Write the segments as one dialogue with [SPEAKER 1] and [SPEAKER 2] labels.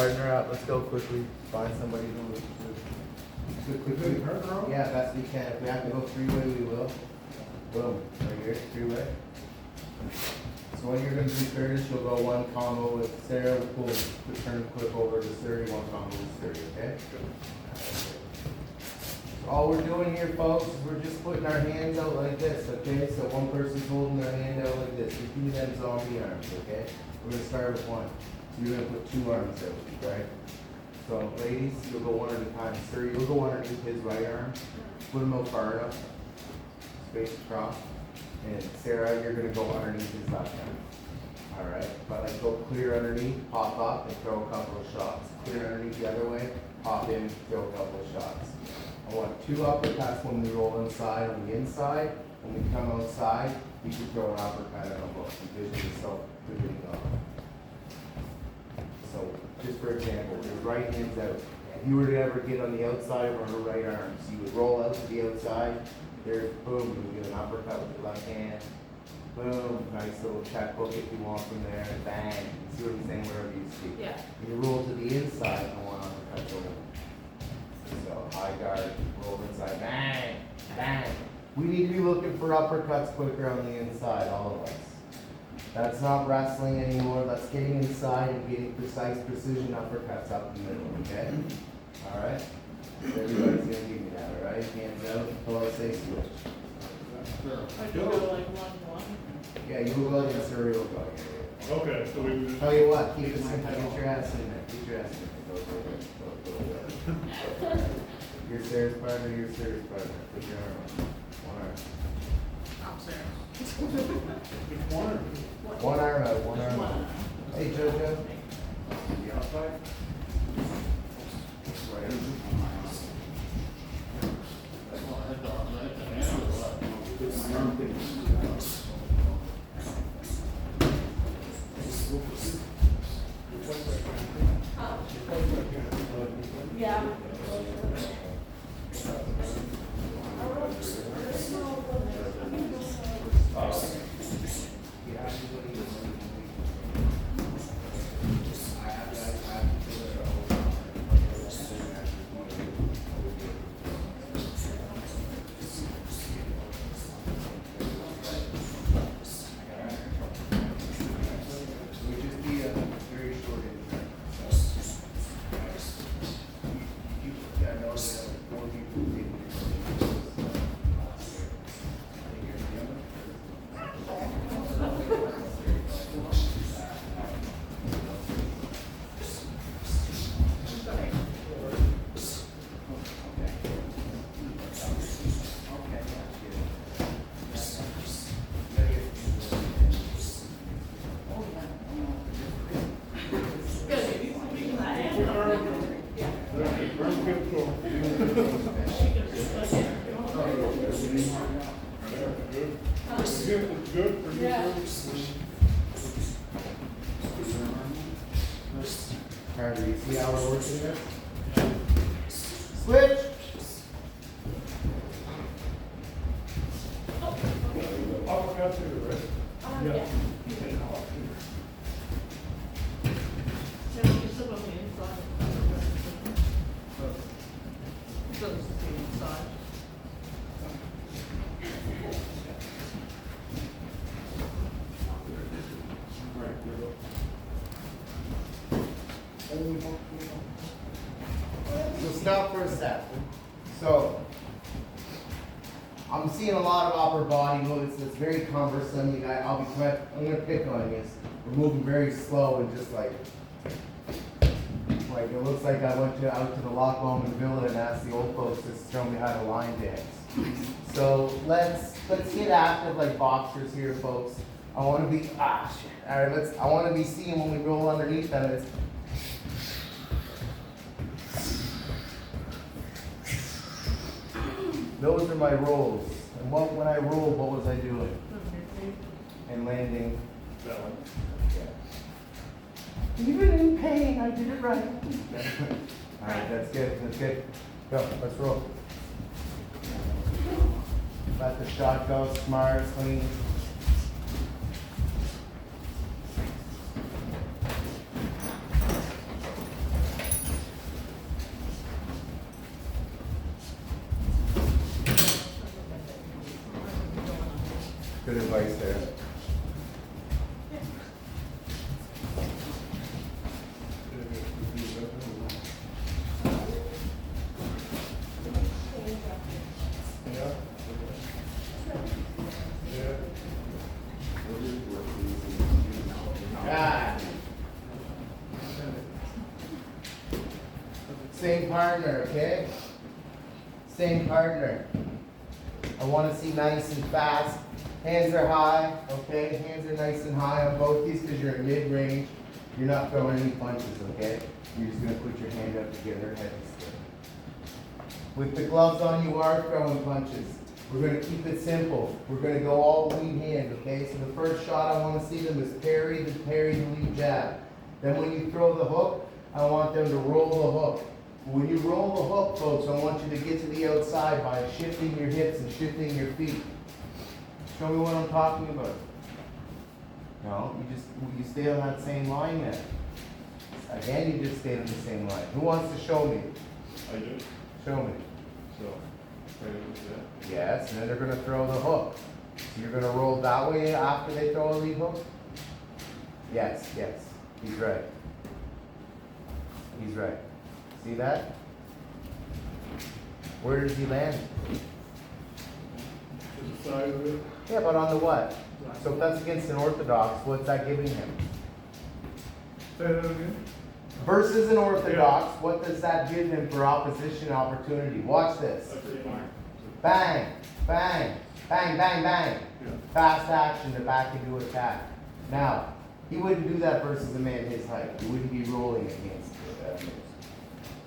[SPEAKER 1] partner up. Let's go quickly. Find somebody who quickly. Yeah, best we can. If we have to go three-way, we will. Boom. Right here, three-way. So what you're going to do, Curtis, you'll go one combo with Sarah. We'll pull the turn clip over to 30, one combo with 30, okay? All we're doing here, folks, is we're just putting our hands out like this, okay? So one person's holding their hand out like this. We do them zombie arms, okay? We're going to start with one. So you're going to put two arms out, right? So ladies, you'll go one at a time. Sir, you'll go underneath his right arm. Put him out far enough. Space across. And Sarah, you're going to go underneath his left arm. Alright? But like go clear underneath, pop up, and throw a couple of shots. Clear underneath the other way, pop in, throw a couple of shots. I want two uppercuts when we roll inside on the inside. When we come outside, we can throw an uppercut on both. Envision yourself doing it off. So, just for example, your right hand's out. If you were to ever get on the outside of her right arm, so you would roll out to the outside, there's boom, you would get an uppercut with your left hand. Boom, nice little checkbook if you want from there, and bang. You see what I'm saying, wherever you see.
[SPEAKER 2] Yeah.
[SPEAKER 1] When you roll to the inside, I want uppercut over. So high guard, roll inside, bang, bang. We need to be looking for uppercuts quicker on the inside, all of us. That's not wrestling anymore. That's getting inside and getting precise precision uppercuts up the middle, okay? All right? Everybody's gonna give me that, all right? Hands out until I say switch.
[SPEAKER 2] I do go like one.
[SPEAKER 1] Yeah, you will go against her, you'll go.
[SPEAKER 3] Okay, so we just.
[SPEAKER 1] Tell you what, keep it simple. Get your ass in there. Get your ass in there. Go. Your Sarah's partner, your Sarah's partner. Put your arm on. One arm.
[SPEAKER 2] I'm serious.
[SPEAKER 1] One arm out, one arm out. Hey, JoJo.
[SPEAKER 3] The outside?
[SPEAKER 2] Yeah.
[SPEAKER 3] Good for you.
[SPEAKER 2] Yeah.
[SPEAKER 1] Alright, do you see how we're working this? Switch!
[SPEAKER 3] Uppercut too, right?
[SPEAKER 2] Yeah. So you still on the inside. So this is the inside.
[SPEAKER 1] So stop for a sec. So, I'm seeing a lot of upper body movements. It's very cumbersome. You guys, I'm gonna pick on you. We're moving very slow and just like it looks like I went out to the Loch Lomond Villa and asked the old folks to show me how to line dance. So let's get active like boxers here, folks. I want to be shit. All right, I want to be seeing when we roll underneath them. It's those are my rolls. And when I rolled, what was I doing? And landing.
[SPEAKER 3] That one.
[SPEAKER 1] Yeah. Even in pain, I did it right. All right, that's good. That's good. Go. Let's roll. Let the shot go. Smart, clean. Good advice there.
[SPEAKER 3] Yeah. Yeah.
[SPEAKER 1] God. Same partner, okay? Same partner. I want to see nice and fast. Hands are high, okay? Hands are nice and high on both these because you're in mid-range. You're not throwing any punches, okay? You're just going to put your hand up together, head is still. With the gloves on, you are throwing punches. We're going to keep it simple. We're going to go all lead hand, okay? So the first shot I want to see them is parry the lead jab. Then when you throw the hook, I want them to roll the hook. When you roll the hook, folks, I want you to get to the outside by shifting your hips and shifting your feet. Show me what I'm talking about. No, you stay on that same line then. Again, you just stayed on the same line. Who wants to show me?
[SPEAKER 3] I do.
[SPEAKER 1] Show me.
[SPEAKER 3] So, right with that.
[SPEAKER 1] Yes, and then they're gonna throw the hook. So you're gonna roll that way after they throw a lead hook? Yes, yes, he's right. He's right. See that? Where does he land?
[SPEAKER 3] To the side of it.
[SPEAKER 1] Yeah, but on the what? So if that's against an orthodox, what's that giving him?
[SPEAKER 3] Say that again?
[SPEAKER 1] Versus an orthodox, what does that give him for opposition opportunity? Watch this.
[SPEAKER 3] That's pretty fine.
[SPEAKER 1] Bang, bang, bang, bang, bang.
[SPEAKER 3] Yeah.
[SPEAKER 1] Fast action to back into attack. Now, he wouldn't do that versus a man his height. He wouldn't be rolling against it.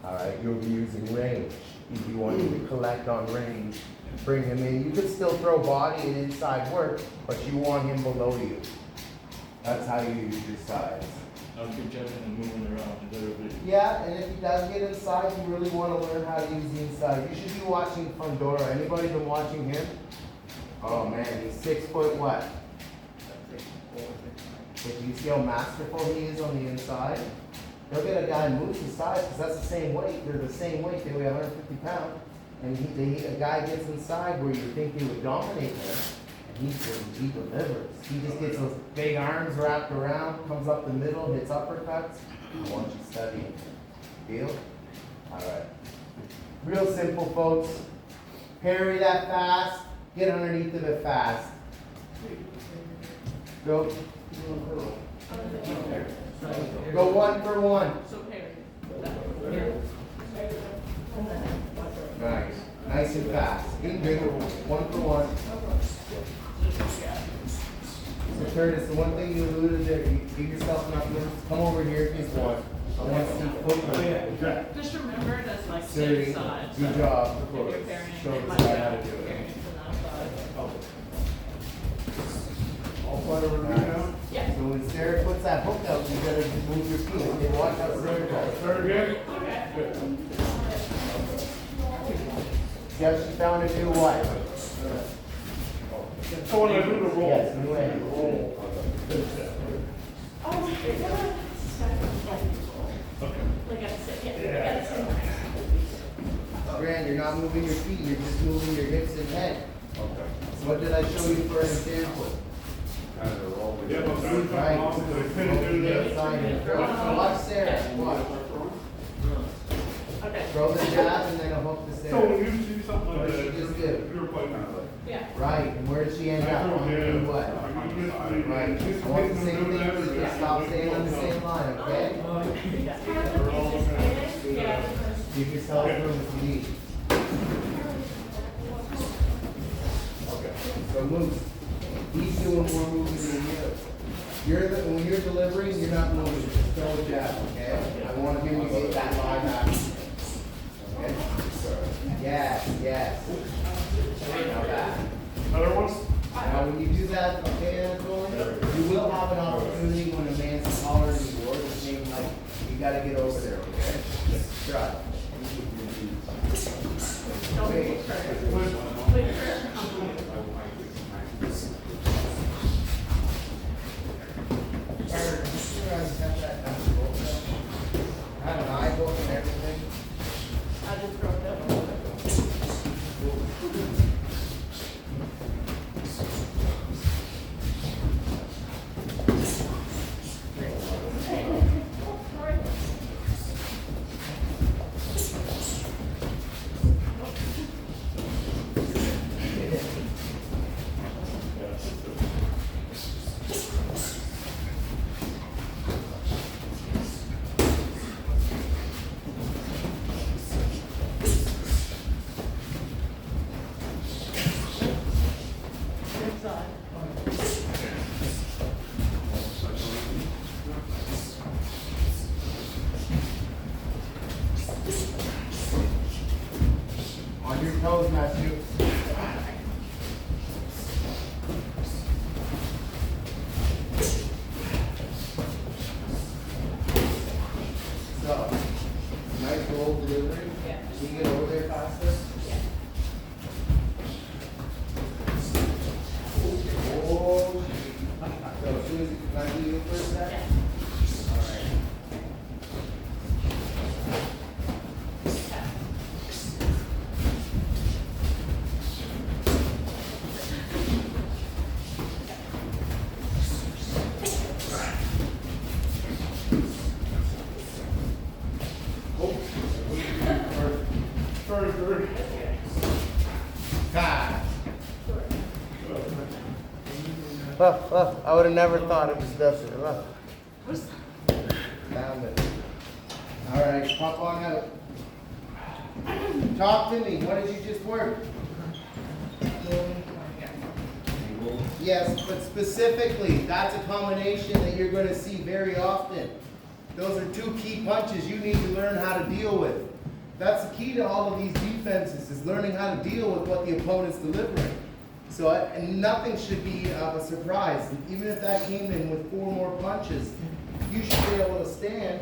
[SPEAKER 1] Alright, you'll be using range. If you want to collect on range, bring him in. You could still throw body and inside work, but you want him below you. That's how you use your size.
[SPEAKER 4] I'll keep jumping and moving around and everybody.
[SPEAKER 1] Yeah, and if he does get inside, you really want to learn how to use the inside. You should be watching Fundora. Anybody been watching him? Oh man, he's 6 foot what? If you see how masterful he is on the inside, he'll get a guy who moves his size because that's the same weight. They're the same weight. They weigh 150 pounds. And a guy gets inside where you think they would dominate him, and he delivers. He just gets those big arms wrapped around, comes up the middle, hits uppercuts. I want you studying. Deal? Alright. Real simple, folks. Parry that fast. Get underneath of it fast. Go. Go 1 for 1.
[SPEAKER 2] So parry.
[SPEAKER 1] Nice. Nice and fast. Get bigger. 1 for 1. So Curtis, the one thing you alluded there, you give yourself enough room. Come over here if you want. I want to see footwork.
[SPEAKER 2] Just remember it as like
[SPEAKER 1] Siri,
[SPEAKER 2] same side.
[SPEAKER 1] good job.
[SPEAKER 2] If you're parrying
[SPEAKER 1] Show
[SPEAKER 2] it,
[SPEAKER 1] this
[SPEAKER 2] like
[SPEAKER 1] guy how to
[SPEAKER 2] that,
[SPEAKER 1] do it.
[SPEAKER 2] parrying it from that side.
[SPEAKER 3] All flat over me now?
[SPEAKER 2] Yeah.
[SPEAKER 1] So when Sarah puts that hook out, you gotta move your feet. Okay, watch out, Sarah goes.
[SPEAKER 3] Start again?
[SPEAKER 2] Okay.
[SPEAKER 1] See how she found a new what?
[SPEAKER 3] So when I do the roll.
[SPEAKER 1] Yes, new end.
[SPEAKER 2] Oh, my God.
[SPEAKER 3] Okay.
[SPEAKER 2] Like I said, yeah, I gotta say.
[SPEAKER 1] Grant, you're not moving your feet, you're just moving your hips and head.
[SPEAKER 3] Okay.
[SPEAKER 1] So what did I show you for an example?
[SPEAKER 3] Yeah, but I'm
[SPEAKER 1] Right.
[SPEAKER 3] trying to finish doing this.
[SPEAKER 1] Watch Sarah, watch.
[SPEAKER 2] Okay.
[SPEAKER 1] Throw the jab and then a hook to
[SPEAKER 3] So
[SPEAKER 1] Sarah.
[SPEAKER 3] when you see something like
[SPEAKER 1] What
[SPEAKER 3] that,
[SPEAKER 1] did she just do?
[SPEAKER 3] you're playing.
[SPEAKER 2] Yeah.
[SPEAKER 1] Right, and where did she end up? On doing what? Right, I want the same thing, for you. Stop staying on the same line, okay?
[SPEAKER 2] Yeah.
[SPEAKER 1] Give yourself room to lead.
[SPEAKER 3] Okay.
[SPEAKER 1] So move. He's doing more moving than you. When you're delivering, you're not moving, just throw a jab, okay? I want him to get that line back. Okay? Yes, yes. Now that.
[SPEAKER 3] Other ones?
[SPEAKER 1] Now, when you do that, okay, Anatoly, you will have an opportunity when a man's taller than you, or the same height. You gotta get over there, okay? Try.
[SPEAKER 2] Don't
[SPEAKER 1] Wait.
[SPEAKER 2] wait for it. Wait for it to come to you.
[SPEAKER 1] I have an eye book and everything.
[SPEAKER 2] I just broke it.
[SPEAKER 1] Matthew. So, nice roll delivery.
[SPEAKER 2] Yeah.
[SPEAKER 1] Can you get over there faster?
[SPEAKER 2] Yeah.
[SPEAKER 1] Oh, so Susie, can I do you for a sec? All right. Oh,
[SPEAKER 3] Further.
[SPEAKER 1] God. I would have never thought it was Dustin. Found it. All right, pop on out. Talk to me. What did you just work? Yes, but specifically, that's a combination that you're going to see very often. Those are two key punches you need to learn how to deal with. That's the key to all of these defenses, is learning how to deal with what the opponent's delivering. So, and nothing should be a surprise. Even if that came in with 4 more punches, you should be able to stand.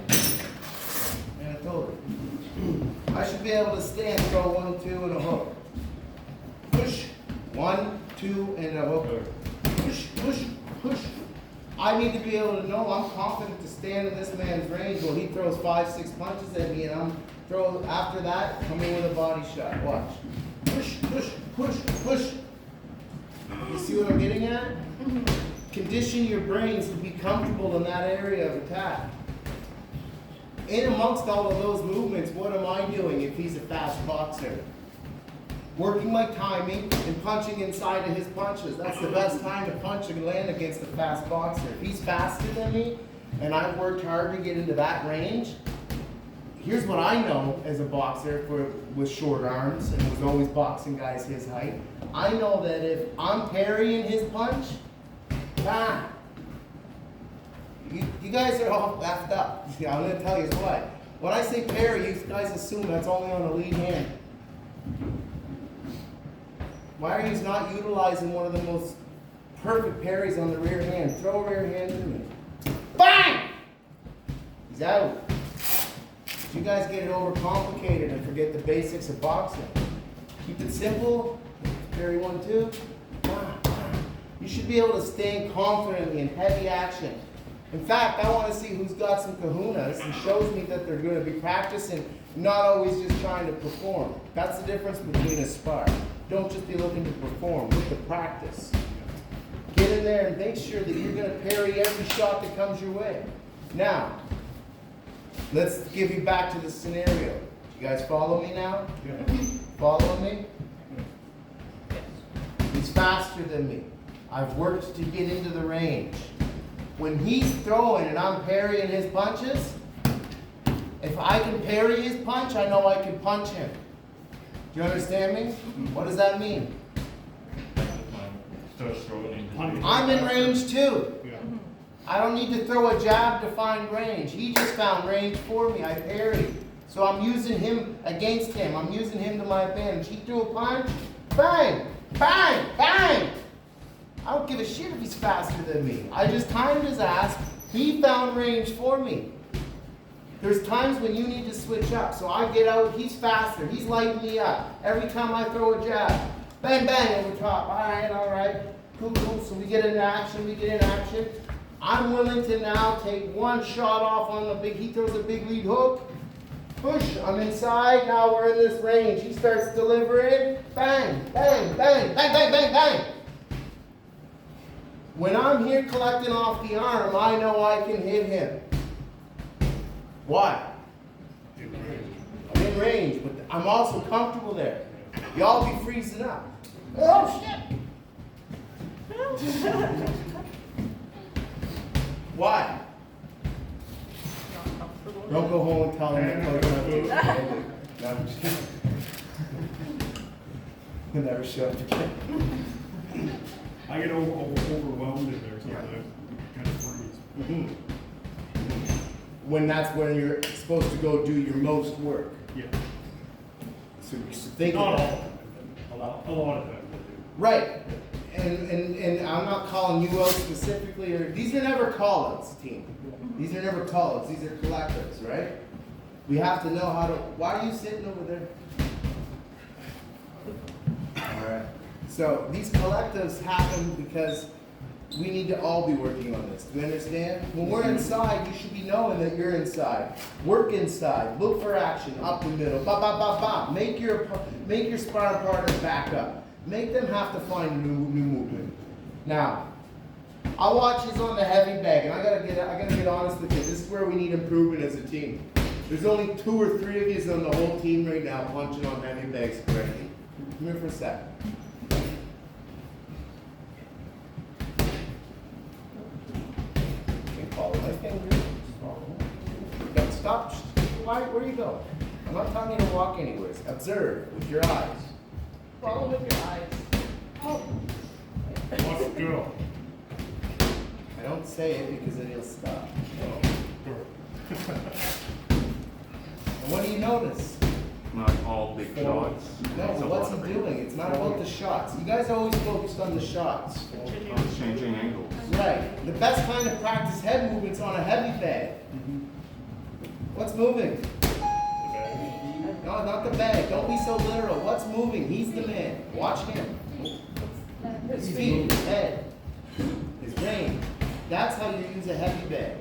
[SPEAKER 1] And I told her, I should be able to stand, throw 1, 2, and a hook. Push, 1, 2, and a hook. Push, push, push. I need to be able to know I'm confident to stand in this man's range while he throws 5, 6 punches at me, and I'm throw after that, come in with a body shot. Watch. Push, push, push, push. You see what I'm getting at? Condition your brains to be comfortable in that area of attack. In amongst all of those movements, what am I doing if he's a fast boxer? Working my timing and punching inside of his punches. That's the best time to punch and land against a fast boxer. If he's faster than me, and I've worked hard to get into that range, here's what I know as a boxer with short arms and was always boxing guys his height. I know that if I'm parrying his punch, you guys are all backed up. Yeah, I'm going to tell you what. When I say parry, you guys assume that's only on the lead hand. Why are you not utilizing one of the most perfect parries on the rear hand? Throw a rear hand to me. Bang! He's out. You guys get it overcomplicated and forget the basics of boxing. Keep it simple. Parry 1, 2. You should be able to stand confidently in heavy action. In fact, I want to see who's got some kahunas and shows me that they're going to be practicing, not always just trying to perform. That's the difference between a spar. Don't just be looking to perform, look to practice. Get in there and make sure that you're going to parry every shot that comes your way. Now, let's give you back to the scenario. You guys follow me now?
[SPEAKER 3] Yeah.
[SPEAKER 1] Follow me? He's faster than me. I've worked to get into the range. When he's throwing and I'm parrying his punches, if I can parry his punch, I know I can punch him. Do you understand me? What does that mean?
[SPEAKER 4] Starts throwing in.
[SPEAKER 1] I'm in range too.
[SPEAKER 3] Yeah.
[SPEAKER 1] I don't need to throw a jab to find range. He just found range for me. I parried. So I'm using him against him. I'm using him to my advantage. He threw a punch. Bang! Bang! Bang! I don't give a shit if he's faster than me. I just timed his ass. He found range for me. There's times when you need to switch up. So I get out. He's faster. He's lighting me up. Every time I throw a jab. Bang, bang, over top. All right. Cool, cool. So we get in action. We get in action. I'm willing to now take one shot off on the big, he throws a big lead hook. Push, I'm inside, now we're in this range. He starts delivering, bang, bang, bang, bang, bang, bang, bang. When I'm here collecting off the arm, I know I can hit him. Why? I'm in range, but I'm also comfortable there. Y'all be freezing up. Oh, shit. Why? Don't go home and tell him that coach not to. No, I'm just kidding. He'll never show up again.
[SPEAKER 3] I get overwhelmed in there sometimes. Kind of freeze.
[SPEAKER 1] When that's when you're supposed to go do your most work.
[SPEAKER 3] Yeah.
[SPEAKER 1] So think
[SPEAKER 3] Not
[SPEAKER 1] of
[SPEAKER 3] all
[SPEAKER 1] that.
[SPEAKER 3] of it. A lot of times I do.
[SPEAKER 1] Right. And I'm not calling you out specifically, or these are never call-outs, team. These are never call-outs, these are collectives, right? We have to know how to, why are you sitting over there? Alright. So these collectives happen because we need to all be working on this. Do you understand? When we're inside, you should be knowing that you're inside. Work inside. Look for action. Up the middle. Ba ba ba ba. Make your sparring partner back up. Make them have to find a new movement. Now, I watch you on the heavy bag, and I gotta get honest with you. This is where we need improvement as a team. There's only 2 or 3 of you on the whole team right now punching on heavy bags correctly. Come here for a sec. Follow my finger. Don't stop. Where you go? I'm not telling you to walk anywhere. Observe with your eyes.
[SPEAKER 2] Follow with your eyes. Oh.
[SPEAKER 3] Let's go.
[SPEAKER 1] I don't say it because then he'll stop. And what do you notice?
[SPEAKER 5] Not all big shots.
[SPEAKER 1] No,
[SPEAKER 5] It's a
[SPEAKER 1] but what's
[SPEAKER 5] lot of
[SPEAKER 1] he doing? It's not about the shots. You guys are always focused on the shots.
[SPEAKER 5] Changing angles.
[SPEAKER 1] Right. The best kind of practice head movements on a heavy bag. What's moving? No, not the bag. Don't be so literal. What's moving? He's the man. Watch him. His feet, his head, his brain. That's how you use a heavy bag.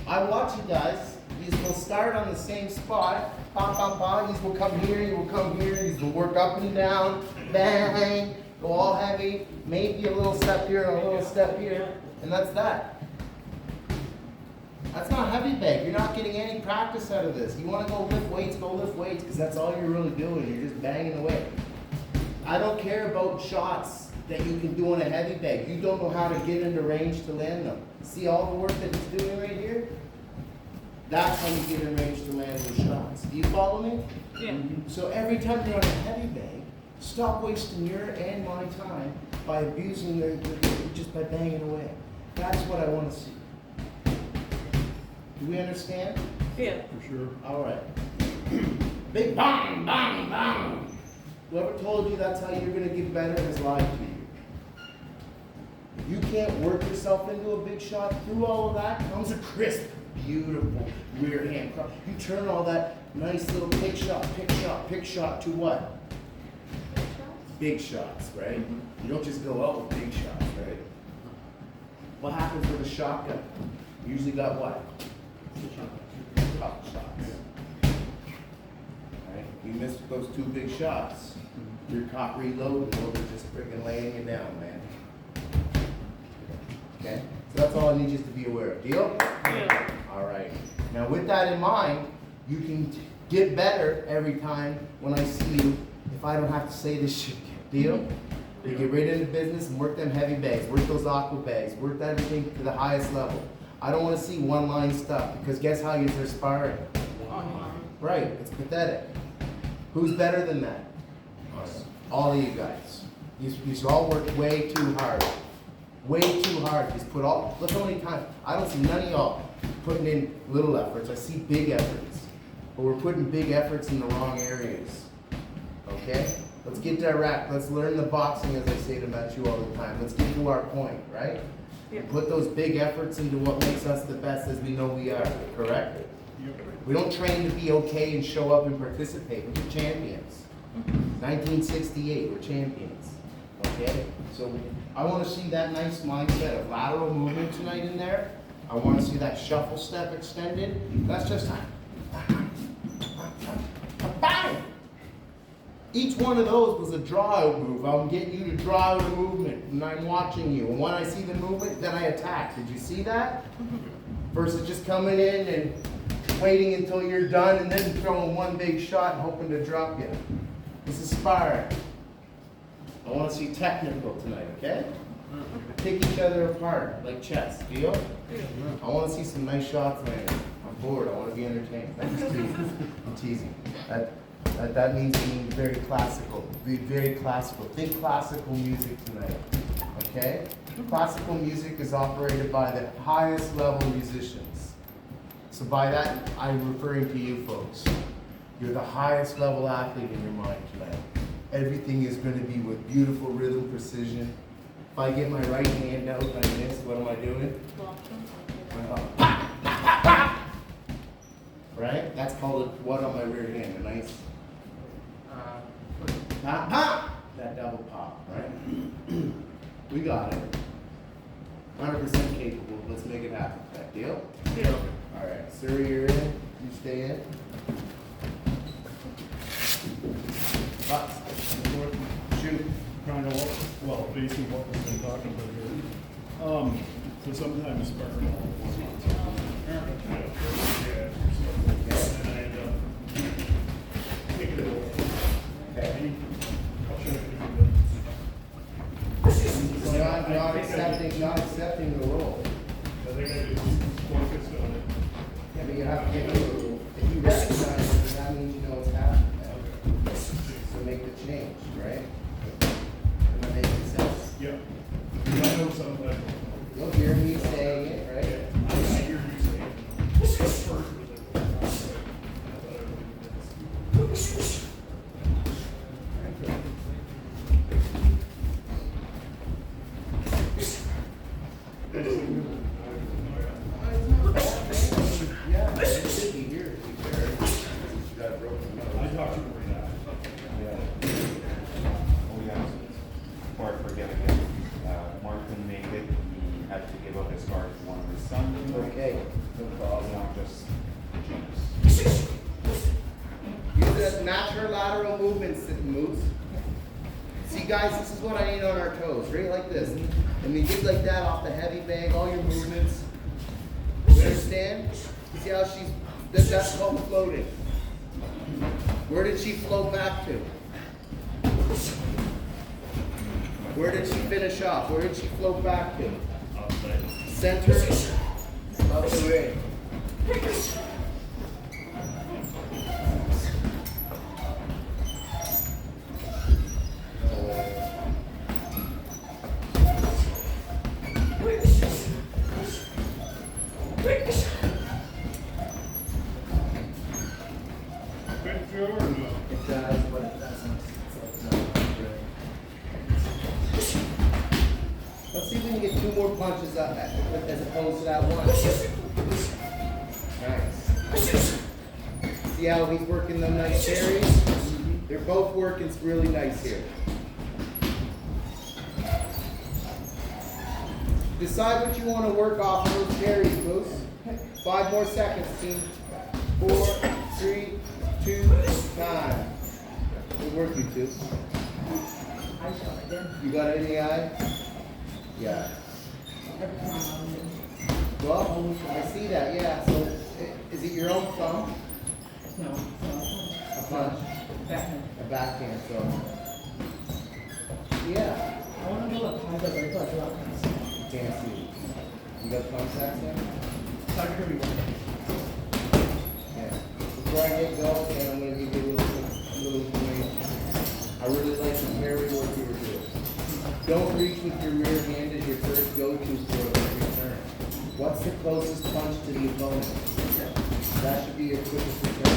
[SPEAKER 1] I watch you guys. You will start on the same spot. Pop, pop, pop. You will come here. You will come here. You will work up and down. Bang. Go all heavy. Maybe a little step here and a little step here. And that's that. That's not heavy bag. You're not getting any practice out of this. You want to go lift weights, because that's all you're really doing. You're just banging away. I don't care about shots that you can do on a heavy bag. You don't know how to get into range to land them. See all the work that he's doing right here? That's how you get in range to land those shots. Do you follow me?
[SPEAKER 2] Yeah.
[SPEAKER 1] So every time you're on a heavy bag, stop wasting your and my time by abusing just by banging away. That's what I want to see. Do we understand?
[SPEAKER 2] Yeah.
[SPEAKER 3] For sure.
[SPEAKER 1] All right. Big bang, bang, bang. Whoever told you that's how you're going to get better has lied to you. If you can't work yourself into a big shot, through all of that comes a crisp, beautiful rear hand cross. You turn all that nice little pick shot to what? Big shots, right? You don't just go out with big shots, right? What happens with a shotgun? You usually got what? Couple shots. Right? You miss those 2 big shots, you're caught reloading, or they're just freaking laying you down, man. Okay? So that's all I need you to be aware of. Deal?
[SPEAKER 2] Yeah.
[SPEAKER 1] All right. Now with that in mind, you can get better every time when I see you, if I don't have to say this shit. Deal? You get right into business and work them heavy bags, work those aqua bags, work that everything to the highest level. I don't want to see one-line stuff, because guess how you're sparring? Right, it's pathetic. Who's better than that? Us. All of you guys. You all work way too hard. Way too hard. Just put all, look how many times, I don't see none of y'all putting in little efforts. I see big efforts. But we're putting big efforts in the wrong areas. Okay? Let's get direct. Let's learn the boxing, as I say to Matthew all the time. Let's get to our point, right?
[SPEAKER 2] Yeah.
[SPEAKER 1] Put those big efforts into what makes us the best as we know we are, correct? We don't train to be okay and show up and participate. We're champions. 1968, we're champions. Okay? So I want to see that nice mindset of lateral movement tonight in there. I want to see that shuffle step extended. That's just bang! Each one of those was a draw out move. I'm getting you to draw out a movement, and I'm watching you. And when I see the movement, then I attack. Did you see that? Versus just coming in and waiting until you're done and then throwing one big shot and hoping to drop you. This is sparring. I want to see technical tonight, okay? Pick each other apart like chess. Deal? I want to see some nice shots landed. I'm bored. I want to be entertained. I'm just teasing. I'm teasing. That means being very classical. Be very classical. Think classical music tonight. Okay? Classical music is operated by the highest level musicians. So by that, I'm referring to you folks. You're the highest level athlete in your mind tonight. Everything is gonna be with beautiful rhythm, precision. If I get my right hand out like this, what am I doing? Right? That's called a what on my rear hand? A nice pop, pop! That double pop, right? We got it. 100% capable. Let's make it happen. That deal?
[SPEAKER 2] Yeah.
[SPEAKER 1] Alright, sir, you're in. You stay in. Box. Shoot.
[SPEAKER 3] Kind of what, well, basically what we've been talking about here. So sometimes Sparkle was on top. And I end up taking it over.
[SPEAKER 1] Okay.
[SPEAKER 3] I'll show you
[SPEAKER 1] Not accepting the role.
[SPEAKER 3] I think I just focused on it.
[SPEAKER 1] Yeah, but you have to get the role. If you recognize it, that means you know what's happening. So make the change, right? Am I making sense?
[SPEAKER 3] Yeah. I know sometimes.
[SPEAKER 1] You'll hear me saying it,
[SPEAKER 3] I
[SPEAKER 1] right?
[SPEAKER 3] hear you saying it. First was like, I thought I would do this.
[SPEAKER 1] Yeah, it should be here, to be fair. You got a broken nose.
[SPEAKER 3] I talked to her right now.
[SPEAKER 1] Yeah.
[SPEAKER 6] Oh, yeah. Or forgetting it. Martin made it, he had to give up his car to one of his sons.
[SPEAKER 1] Okay, no problem.
[SPEAKER 6] Not just James.
[SPEAKER 1] Use the natural lateral movements, moves. See guys, this is what I need on our toes, right like this. And we get like that off the heavy bag, all your movements. You understand? You see how that's called floating. Where did she float back to? Where did she finish off? Where did she float back to? Center of the ring.
[SPEAKER 3] Good feel or no?
[SPEAKER 1] It does, but it doesn't. It's like, no, not really. Let's see if we can get two more punches up as opposed to that one. Nice. See how he's working them nice carries? They're both working really nice here. Decide what you want to work off of those carries, Moose. 5 more seconds, team. 4, 3, 2, time. Good work, you two. You got it in the eye? Yeah. Well, I see that, yeah. So, is it your own thumb?
[SPEAKER 7] No,
[SPEAKER 1] A punch?
[SPEAKER 7] backhand.
[SPEAKER 1] A backhand, so. Yeah.
[SPEAKER 7] I want to go up high, but I thought you
[SPEAKER 1] You can't see. You got contacts in?
[SPEAKER 7] Start everyone.
[SPEAKER 1] Yeah. Before I get going, okay, I'm gonna give you a little information. I really like the parry work you were doing. Don't reach with your rear hand as your first go-to for a return. What's the closest punch to the opponent? That should be your quickest return.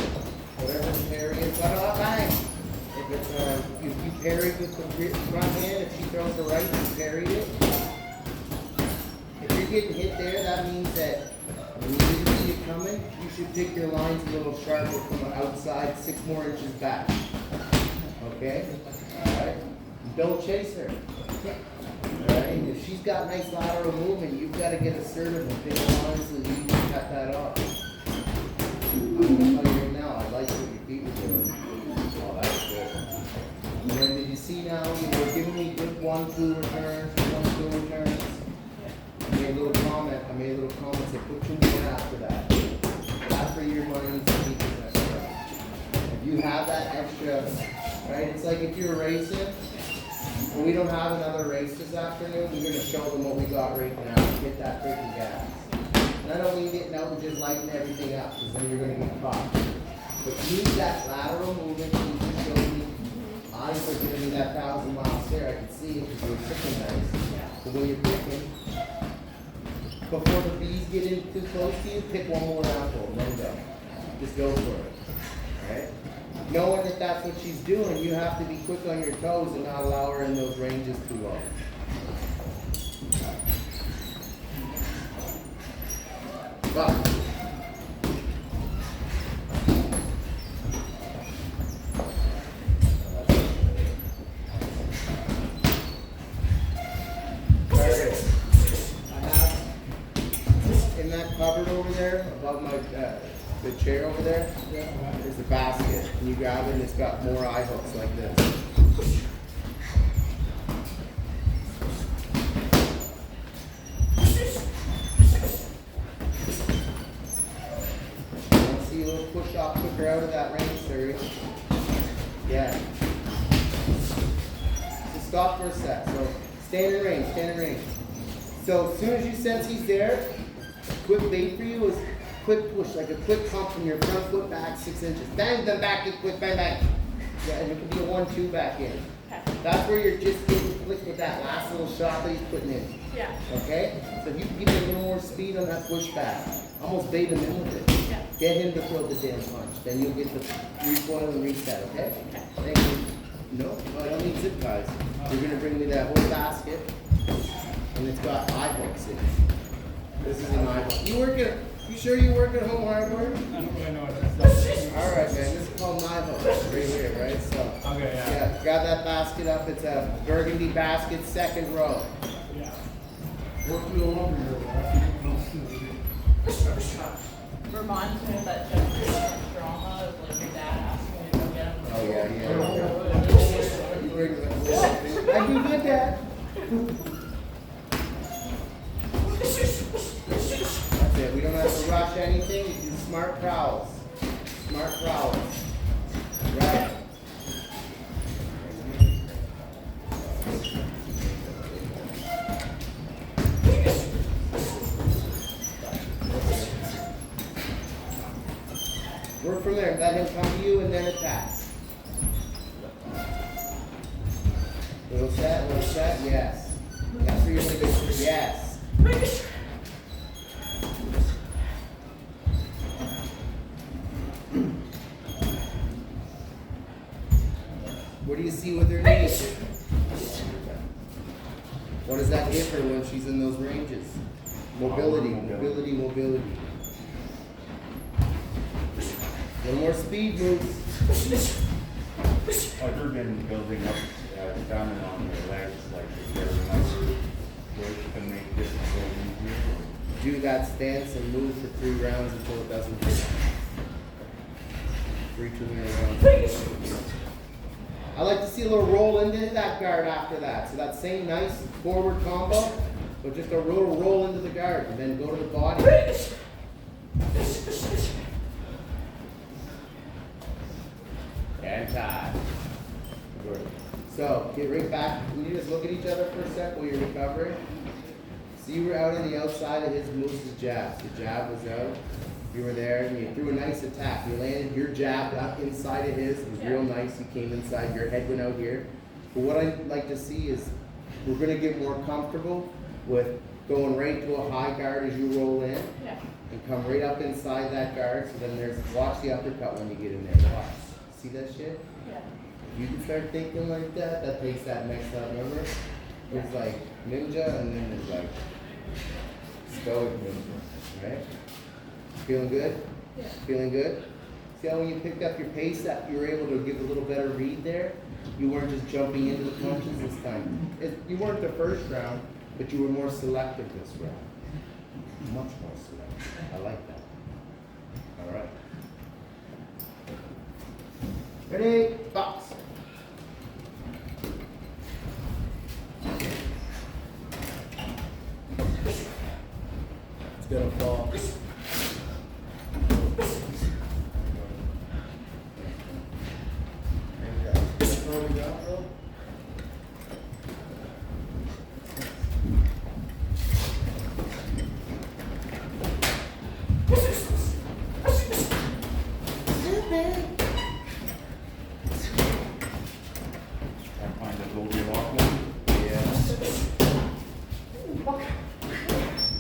[SPEAKER 1] Whatever the parry is, bang! If it's, if you parry with the front hand, if she throws the right, you parried it. If you're getting hit there, that means that when you see it coming, you should pick your lines a little sharper from the outside, 6 more inches back. Okay? Alright? Don't chase her. Alright? If she's got nice lateral movement, you've got to get assertive and pick lines so that you can cut that off. I'm going to tell you right now, I like what your feet were doing. Oh, that's good. And then did you see now, you were giving me good 1-2 returns, 1-2 returns. I made a little comment, say put 2 more after that. After your money, if you have that extra, right, it's like if you're racing, and we don't have another race this afternoon, we're gonna show them what we got right now, get that freaking gas. And I don't mean getting out and just lighting everything up, because then you're gonna get caught. But use that lateral movement, you just show me, honestly, giving me that 1,000 miles there, I can see it, because you're picking nice. But when you're picking, before the bees get in too close to you, pick one more apple and then go. Just go for it. Alright? knowing that that's what she's doing, you have to be quick on your toes and not allow her in those ranges too low. But, I have in that cupboard over there, above my, the chair over there, there's a basket. And you grab it and it's got more eye hooks like this. Want to see a little push off quicker out of that range, sir? Yeah. So stop for a sec. So stand in range, stand in range. So as soon as you sense he's there, quick bait for you is quick push, like a quick pump from your front foot back 6 inches. Bang, then back in quick, bang, bang. Yeah, and it can be a 1-2 back in.
[SPEAKER 2] Okay.
[SPEAKER 1] That's where you're just getting flick with that last little shot that he's putting in.
[SPEAKER 2] Yeah.
[SPEAKER 1] Okay? So if you can give him a little more speed on that push back, almost bait him in with it.
[SPEAKER 2] Yeah.
[SPEAKER 1] Get him to throw the damn punch. Then you'll get the recoil and reset, okay?
[SPEAKER 2] Okay.
[SPEAKER 1] Thank you. No, I don't need zip ties. You're gonna bring me that whole basket, and it's got eye hooks in it. This is an eye hook. You sure you work at Home Hardware?
[SPEAKER 3] I don't really know what that's.
[SPEAKER 1] All right, man. This is called an eye hook, right here, right? So.
[SPEAKER 3] Okay, yeah.
[SPEAKER 1] Yeah, grab that basket up. It's a burgundy basket, second row.
[SPEAKER 3] Yeah.
[SPEAKER 2] Reminds me of that Jeffrey drama of like your dad asking me to go get him.
[SPEAKER 1] Oh, yeah. You bring the- I do good, Dad. That's it. We don't have to rush anything. You do smart prowls. Smart prowls. Right. Work from there. Let him come to you and then attack. Little set, yes. That's where you're gonna go. Yes. What do you see with her knees? What does that give her when she's in those ranges? Mobility, mobility, mobility. A little more speed moves.
[SPEAKER 6] Other than building up stamina on their legs, like is there another way to make this go easier?
[SPEAKER 1] Do that stance and move for 3 rounds until it doesn't hit. 3 2-minute rounds. I like to see a little roll into that guard after that. So that same nice forward combo, but just a little roll into the guard and then go to the body. And tie. Good. So get right back. Can you just look at each other for a sec while you're recovering? So you were out on the outside of his Moose's jabs. The jab was out. You were there and you threw a nice attack. You landed your jab up inside of his. It was real nice. You came inside. Your head went out here. But what I'd like to see is we're going to get more comfortable with going right to a high guard as you roll in
[SPEAKER 2] Yeah.
[SPEAKER 1] and come right up inside that guard. So then there's, watch the uppercut when you get in there. Watch. See that shit?
[SPEAKER 2] Yeah.
[SPEAKER 1] You can start thinking like that, that takes that next up, remember? There's like ninja and then there's like stoic ninja, right? Feeling good?
[SPEAKER 2] Yeah.
[SPEAKER 1] Feeling good? See how when you picked up your pace that you were able to give a little better read there? You weren't just jumping into the punches this time. You weren't the first round, but you were more selective this round. Much more selective. I like that. All right. Ready? Box. It's gonna fall. Throw me down, bro.
[SPEAKER 6] I find that Goldilocks one.
[SPEAKER 1] Yeah.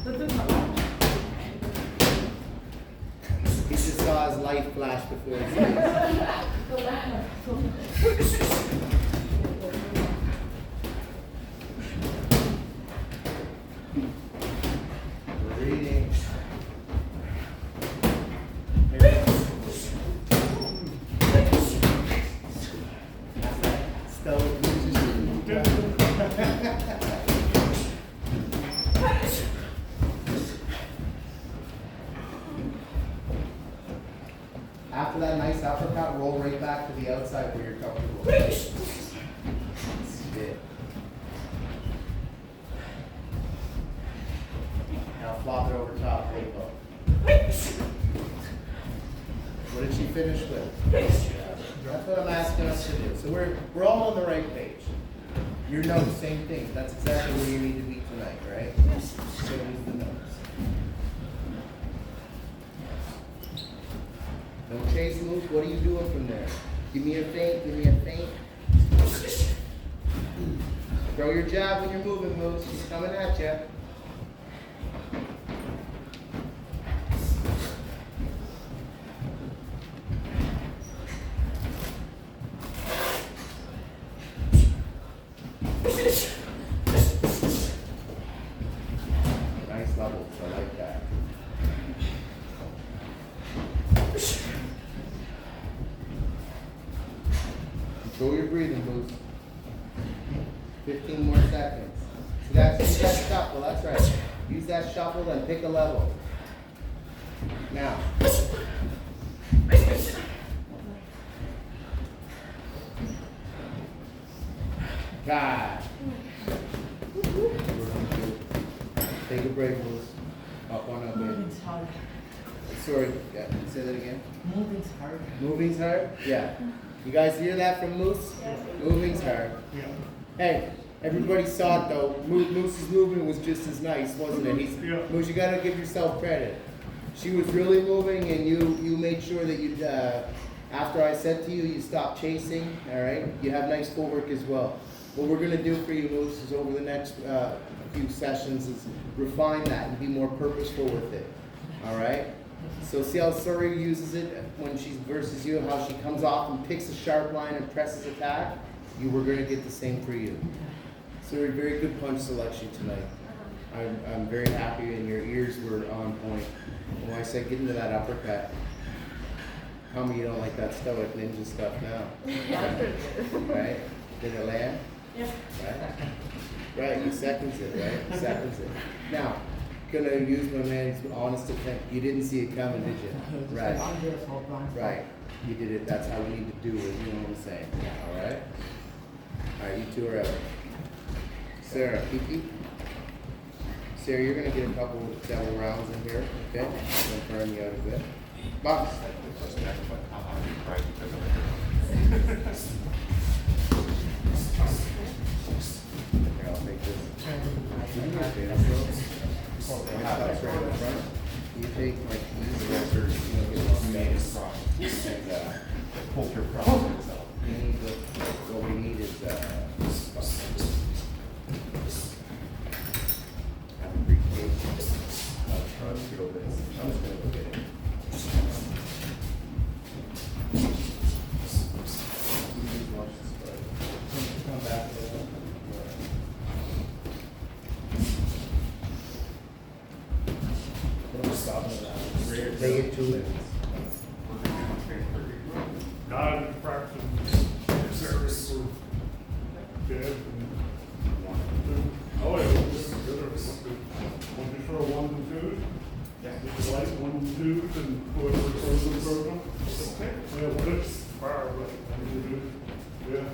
[SPEAKER 2] This is not
[SPEAKER 1] his life flash before his eyes. We're reading. Stoic After that nice uppercut, roll right back to the outside where you're comfortable. That's it. Now flop it over top, rainbow. What did she finish with? That's what I'm asking us to do. So we're all on the right page. Your notes, same thing. That's exactly where you need to be tonight, right? So use the notes. No chase moves. What are you doing from there? Give me a feint. Give me a feint. Throw your jab when you're moving, moves. She's coming at you. Nice levels. I like that. Control your breathing, Boost. 15 more seconds. Use that shuffle, that's right. Use that shuffle, then pick a level. Now. God. Take a break, Boost. Up on up, baby.
[SPEAKER 7] Moving's hard.
[SPEAKER 1] Sorry, yeah, say that again.
[SPEAKER 7] Moving's hard.
[SPEAKER 1] Moving's hard? Yeah. You guys hear that from Moose? Moving's hard.
[SPEAKER 3] Yeah.
[SPEAKER 1] Hey, everybody saw it though. Moose's movement was just as nice, wasn't it?
[SPEAKER 3] Yeah.
[SPEAKER 1] Moose, you gotta give yourself credit. She was really moving and you made sure that you, after I said to you, you stopped chasing, all right? You have nice footwork as well. What we're gonna do for you, Moose, is over the next few sessions is refine that and be more purposeful with it, all right? So see how Surrey uses it when she versus you, how she comes off and picks a sharp line and presses attack? You were gonna get the same for you. Surrey, very good punch selection tonight. I'm very happy and your ears were on point. When I said get into that uppercut, tell me you don't like that stoic ninja stuff now. Right? Did it land?
[SPEAKER 2] Yeah.
[SPEAKER 1] Right? Right, you seconds it, right? You seconds it. Now, gonna use my man's honest defense. You didn't see it coming, did you? Right. Right. You did it. That's how we need to do it. You know what I'm saying? All right. All right. You two are out. Sarah, Kiki. Sarah, you're gonna get a couple double rounds in here. Okay. I'm gonna burn you out a bit. Box. Here, I'll take this. You take like these records, you know, get one made and
[SPEAKER 5] Pull your problem itself.
[SPEAKER 1] what we need is have a briefcase. I'll just go this. I'm just gonna go get it. Come back. They get 2 minutes.
[SPEAKER 3] God, practice service for Deb and oh yeah, this is good. Want to throw 1 and 2? Yeah. Like 1 and 2s and whoever throws them throws them. Okay. Yeah, what it's fire, but yeah.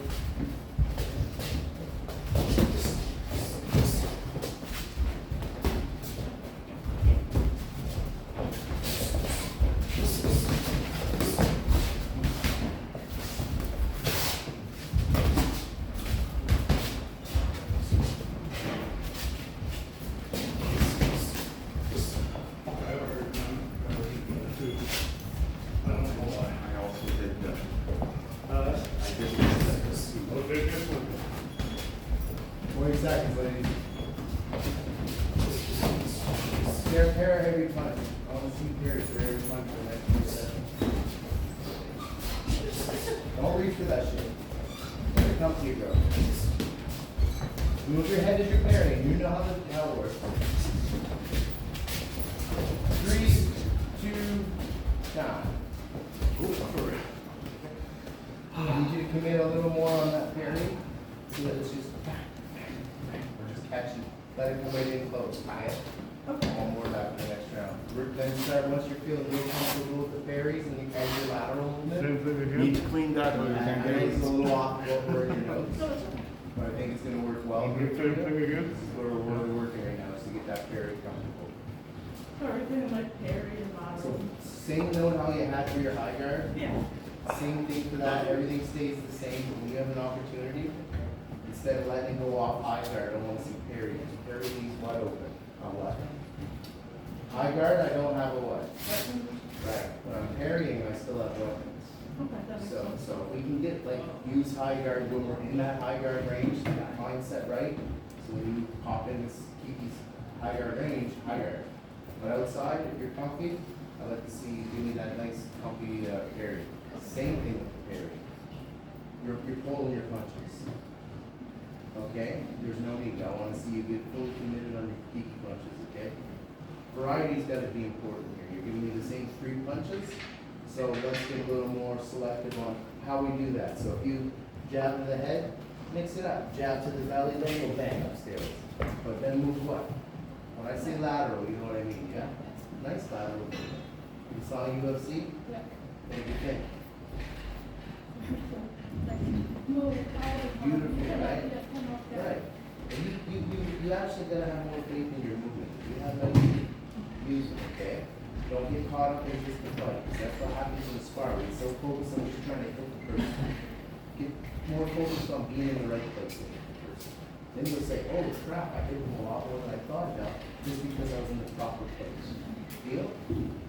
[SPEAKER 5] I also did, I did
[SPEAKER 1] 20 seconds, ladies. Pair of heavy punch. I want to see pairs for every punch for the next 20 seconds. Don't reach for that shit. Let it come to you, bro. Move your head as you're parrying. You know how it works. 3, 2, down. I need you to commit a little more on that parry. So that it's just, or just catch it. Let it come right in close. Okay. One more lap in the next round. Then start, once you're feeling real comfortable with the parries and you add your lateral movement.
[SPEAKER 3] Same thing
[SPEAKER 5] Need
[SPEAKER 3] again?
[SPEAKER 5] to clean that or you
[SPEAKER 1] I
[SPEAKER 5] can
[SPEAKER 1] know
[SPEAKER 5] get
[SPEAKER 1] it's a
[SPEAKER 5] it.
[SPEAKER 1] little off what we're in your notes, but I think it's gonna work well.
[SPEAKER 3] Same thing again?
[SPEAKER 1] This is where we're working right now, is to get that parry comfortable.
[SPEAKER 2] Everything like parry and
[SPEAKER 1] So,
[SPEAKER 2] lateral.
[SPEAKER 1] same note how you had for your high guard,
[SPEAKER 2] Yeah.
[SPEAKER 1] same thing for that, everything stays the same, but when you have an opportunity, instead of letting it go off high guard, I wanna see parry, parry leaves wide open, on what? High guard, I don't have a what? Right, when I'm parrying, I still have weapons.
[SPEAKER 2] Okay, that makes
[SPEAKER 1] So,
[SPEAKER 2] sense.
[SPEAKER 1] so we can get, like, use high guard when we're in that high guard range, that mindset right. So when you pop in this, keep these high guard range, high guard. But outside, if you're comfy, I like to see you give me that nice comfy, parry. Same thing with the parry. You're pulling your punches. Okay? There's no need, I wanna see you get fully committed on your peaky punches, okay? Variety's gotta be important here. You're giving me the same 3 punches, so let's get a little more selective on how we do that. So if you jab to the head, mix it up. Jab to the belly, then go bang upstairs. But then move what? When I say lateral, you know what I mean, yeah? Nice lateral. You saw UFC?
[SPEAKER 2] Yeah.
[SPEAKER 1] What do you think?
[SPEAKER 2] Beautiful,
[SPEAKER 1] right? Right. And you actually gotta have more faith in your movement. You have no use it, okay? Don't get caught up in just the fight. 'Cause that's what happens in the spar. When you're so focused on what you're trying to hit the person. Get more focused on being in the right place with the person. Then you'll say, oh crap, I hit him a lot more than I thought now, just because I was in the proper place. Deal?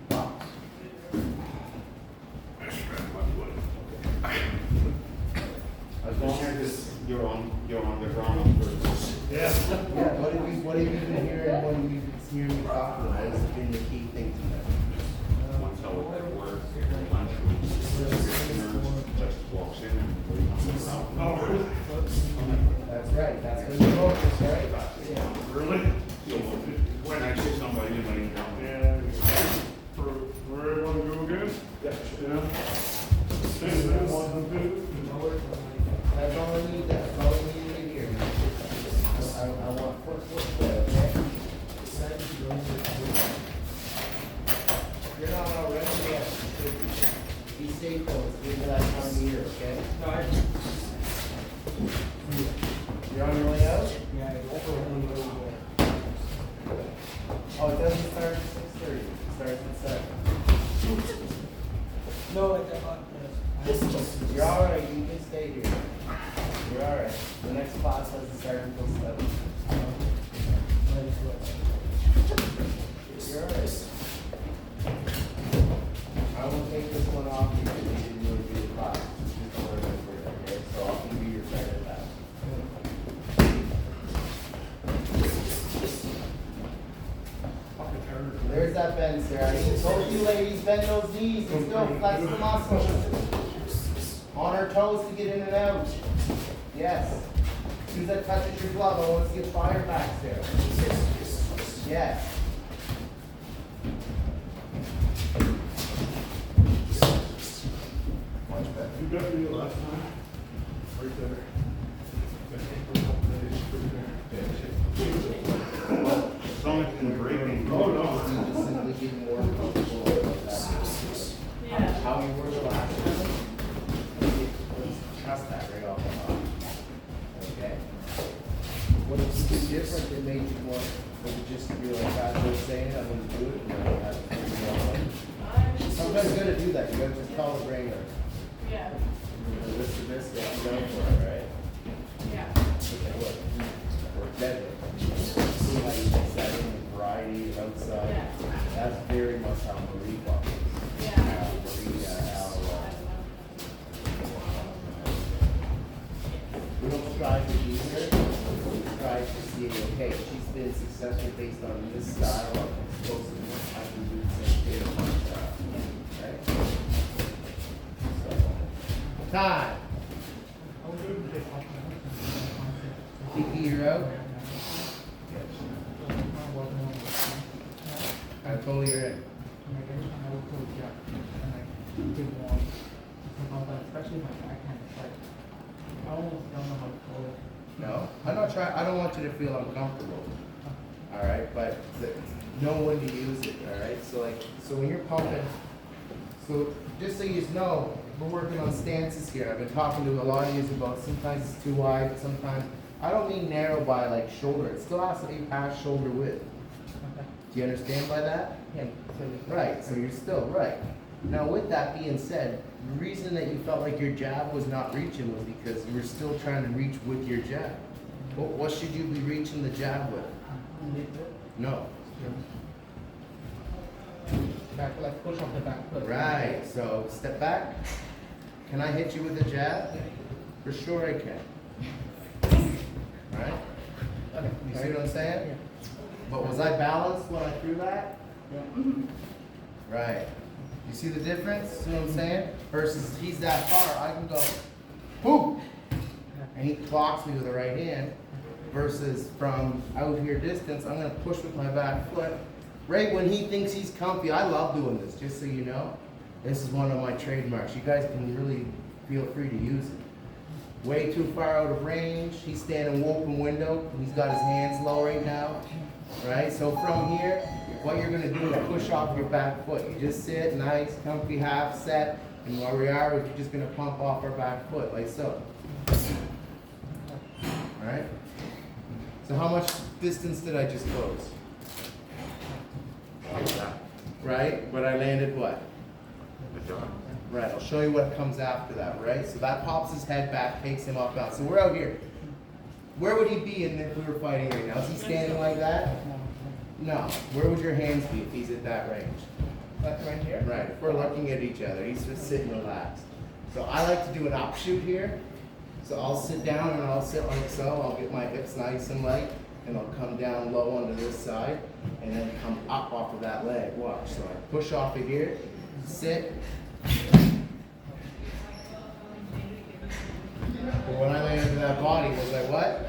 [SPEAKER 1] Box.
[SPEAKER 5] As long as it's, you're on the ground first.
[SPEAKER 3] Yeah.
[SPEAKER 1] Yeah, what have you been hearing when you hear me talk about? What has been the key thing to that?
[SPEAKER 5] Once I was at work, lunch, just walks in and we on the ground.
[SPEAKER 3] Oh, really?
[SPEAKER 1] That's right, that's when you focus, right? Yeah.
[SPEAKER 3] Really?
[SPEAKER 5] So when I see somebody laying down there,
[SPEAKER 3] Yeah. For everyone to go again? Yeah. Same thing, 1 and 2.
[SPEAKER 1] That's all I need, that's all I need right here. I want foot, okay? If you're not already, yes, you should be. Be safe though, it's getting to that time of year, okay? You're on your way out? Oh, it doesn't start at 6:30, it starts at 7.
[SPEAKER 7] No,
[SPEAKER 1] You're alright, you can stay here. You're alright. The next class doesn't start until 7. You're alright. I will take this one off because you didn't really do the class. Just don't worry about it, okay? So I'll give you your credit back. There's that bend, Sarah. I told you ladies, bend those knees and still flex the muscles. On her toes to get in and out. Yes. As soon as that touches your glove, I want to see a fire back, Sarah. Yes. Much better.
[SPEAKER 3] You got me last time. Right there.
[SPEAKER 5] as long as it's breaking.
[SPEAKER 3] Oh, no.
[SPEAKER 1] You just simply get more comfortable with that.
[SPEAKER 2] Yeah.
[SPEAKER 1] How you were the last time. Let's trust that right off the top. Okay. What is different that made you want, was it just you're like, that's what I'm saying, I'm gonna do it, and then have to figure it out? Sometimes you gotta do that, you gotta just call the brain or
[SPEAKER 2] Yeah,
[SPEAKER 1] this, you go for it, right?
[SPEAKER 2] yeah.
[SPEAKER 1] Okay, look, we're dead. See how you mix that in with variety of outside.
[SPEAKER 2] Yeah.
[SPEAKER 1] That's very much how Marie walks.
[SPEAKER 2] Yeah.
[SPEAKER 1] Marie, how, we don't strive to be here, we strive to see, okay, she's been successful based on this style of explosiveness, I can do the same thing on my style, right? So, Time. Kiki, you're out. I totally you're in.
[SPEAKER 7] Especially my backhand, it's like, I almost don't know how to hold it.
[SPEAKER 1] No, I'm not trying, I don't want you to feel uncomfortable. Alright, but know when to use it, alright? So like, so when you're pumping, so just so you know, we're working on stances here. I've been talking to a lot of you about sometimes it's too wide, sometimes, I don't mean narrow by like shoulder, it still has to be past shoulder width.
[SPEAKER 7] Okay.
[SPEAKER 1] Do you understand by that?
[SPEAKER 7] Yeah, so
[SPEAKER 1] Right, so you're still right. Now with that being said, the reason that you felt like your jab was not reaching was because you were still trying to reach with your jab. What should you be reaching the jab with? No.
[SPEAKER 7] back, like push off the back foot.
[SPEAKER 1] Right, so step back. Can I hit you with a jab? For sure I can. Right?
[SPEAKER 7] Okay.
[SPEAKER 1] You see what I'm saying?
[SPEAKER 7] Yeah.
[SPEAKER 1] But was I balanced when I threw that?
[SPEAKER 7] Yeah.
[SPEAKER 1] Right. You see the difference? See what I'm saying? Versus he's that far, I can go, boom! And he clocks me with the right hand. Versus from out here distance, I'm gonna push with my back foot. Right when he thinks he's comfy, I love doing this, just so you know. This is one of my trademarks. You guys can really feel free to use it. Way too far out of range. He's standing open window. He's got his hands low right now. Right? So from here, what you're gonna do is push off your back foot. You just sit, nice, comfy, half set, and where we are, we're just gonna pump off our back foot, like so. Alright? So how much distance did I just close? Right? But I landed what? Right, I'll show you what comes after that, right? So that pops his head back, takes him up out. So we're out here. Where would he be if we were fighting right now? Is he standing like that? No. Where would your hands be if he's at that range?
[SPEAKER 7] Like right here?
[SPEAKER 1] Right, if we're looking at each other, he's just sitting relaxed. So I like to do an offshoot here. So I'll sit down and I'll sit like so. I'll get my hips nice and light, and I'll come down low onto this side, and then come up off of that leg. Watch. So I push off of here, sit. But when I landed in that body, was I what?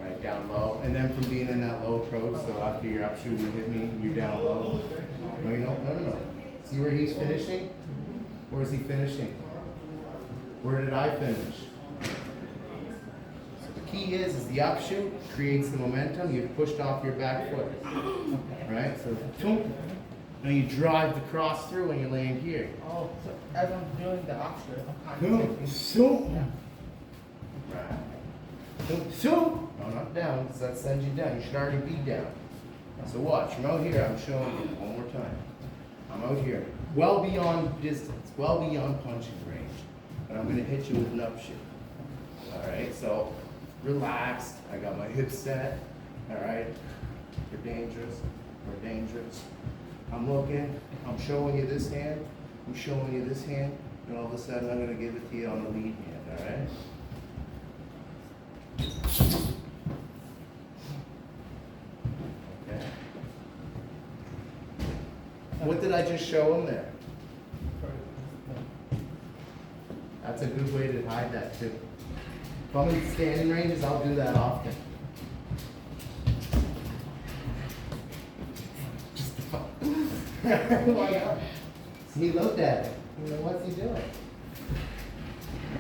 [SPEAKER 1] Right, down low. And then from being in that low approach, so after your upshoot, you hit me, you're down low. No, you don't. No. See where he's finishing? Where is he finishing? Where did I finish? So the key is the offshoot creates the momentum. You've pushed off your back foot. Right? So, toom. Now you drive the cross through and you land here.
[SPEAKER 7] Oh, so as I'm doing the offset, I'm kind
[SPEAKER 1] Boom,
[SPEAKER 7] of taking.
[SPEAKER 1] zoom.
[SPEAKER 7] Yeah.
[SPEAKER 1] Right. Boom, zoom. No, not down, because that sends you down. You should already be down. So watch, from out here, I'm showing you one more time. I'm out here, well beyond distance, well beyond punching range. But I'm gonna hit you with an upshoot. All right, so relaxed. I got my hips set. All right, you're dangerous. We're dangerous. I'm looking, I'm showing you this hand, I'm showing you this hand, and all of a sudden I'm gonna give it to you on the lead hand, alright? Okay. What did I just show him there? That's a good way to hide that too. If I'm in standing ranges, I'll do that often. Why not? See, he looked at it. You know, what's he doing?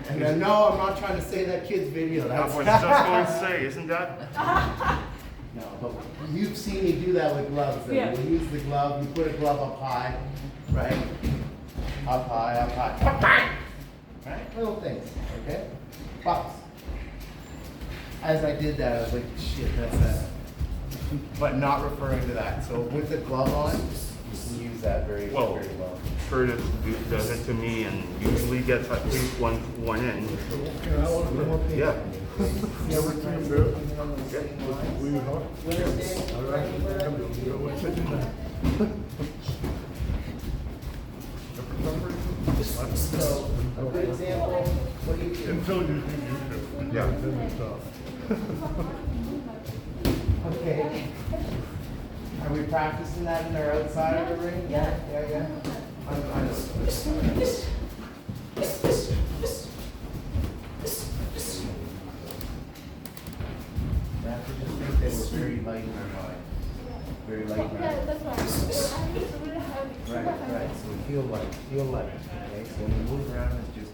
[SPEAKER 1] And then, no, I'm not trying to say that kid's video. That's
[SPEAKER 6] I was just going to say, isn't that?
[SPEAKER 1] no, but you've seen me do that with gloves. Though.
[SPEAKER 2] Yeah.
[SPEAKER 1] You use the glove, you put a glove up high, right? Up high, up high. Right? Little things, okay? Pops. As I did that, I was like, shit, that's that. But not referring to that. So with the glove on, you can use that very,
[SPEAKER 6] Well,
[SPEAKER 1] very well.
[SPEAKER 6] Curtis does it to me and usually gets at least one in. Yeah.
[SPEAKER 1] Yeah, we're trying to
[SPEAKER 3] Will you help?
[SPEAKER 1] You understand? So, a good example, what do you do?
[SPEAKER 3] Until you think you should.
[SPEAKER 6] Yeah.
[SPEAKER 3] Then you stop.
[SPEAKER 1] Okay. Are we practicing that in our outside of the ring? Yeah. I know. We have to just think that we're very light in our mind. Very light in our
[SPEAKER 8] Yeah, that's why.
[SPEAKER 1] Right, so feel light, okay? So when you move around, it's just.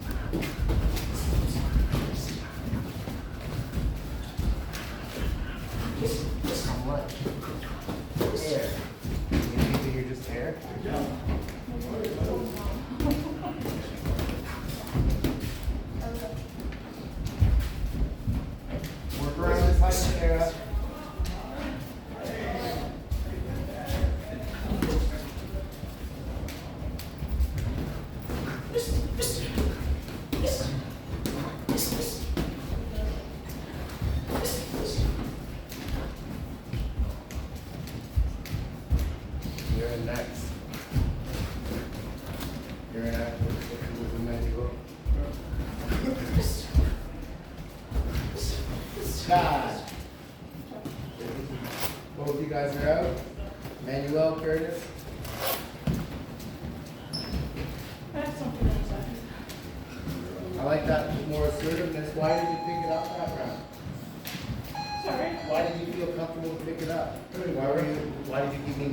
[SPEAKER 1] How much? Air. You think that you're just air? Work around this height, Sarah. You're in next. You're in next with the manual. God. Both you guys are out. Manuel, Curtis.
[SPEAKER 2] I have something in a second.
[SPEAKER 1] I like that more assertiveness. Why did you pick it up that round?
[SPEAKER 2] Sorry?
[SPEAKER 1] Why did you feel comfortable to pick it up? Why did you give me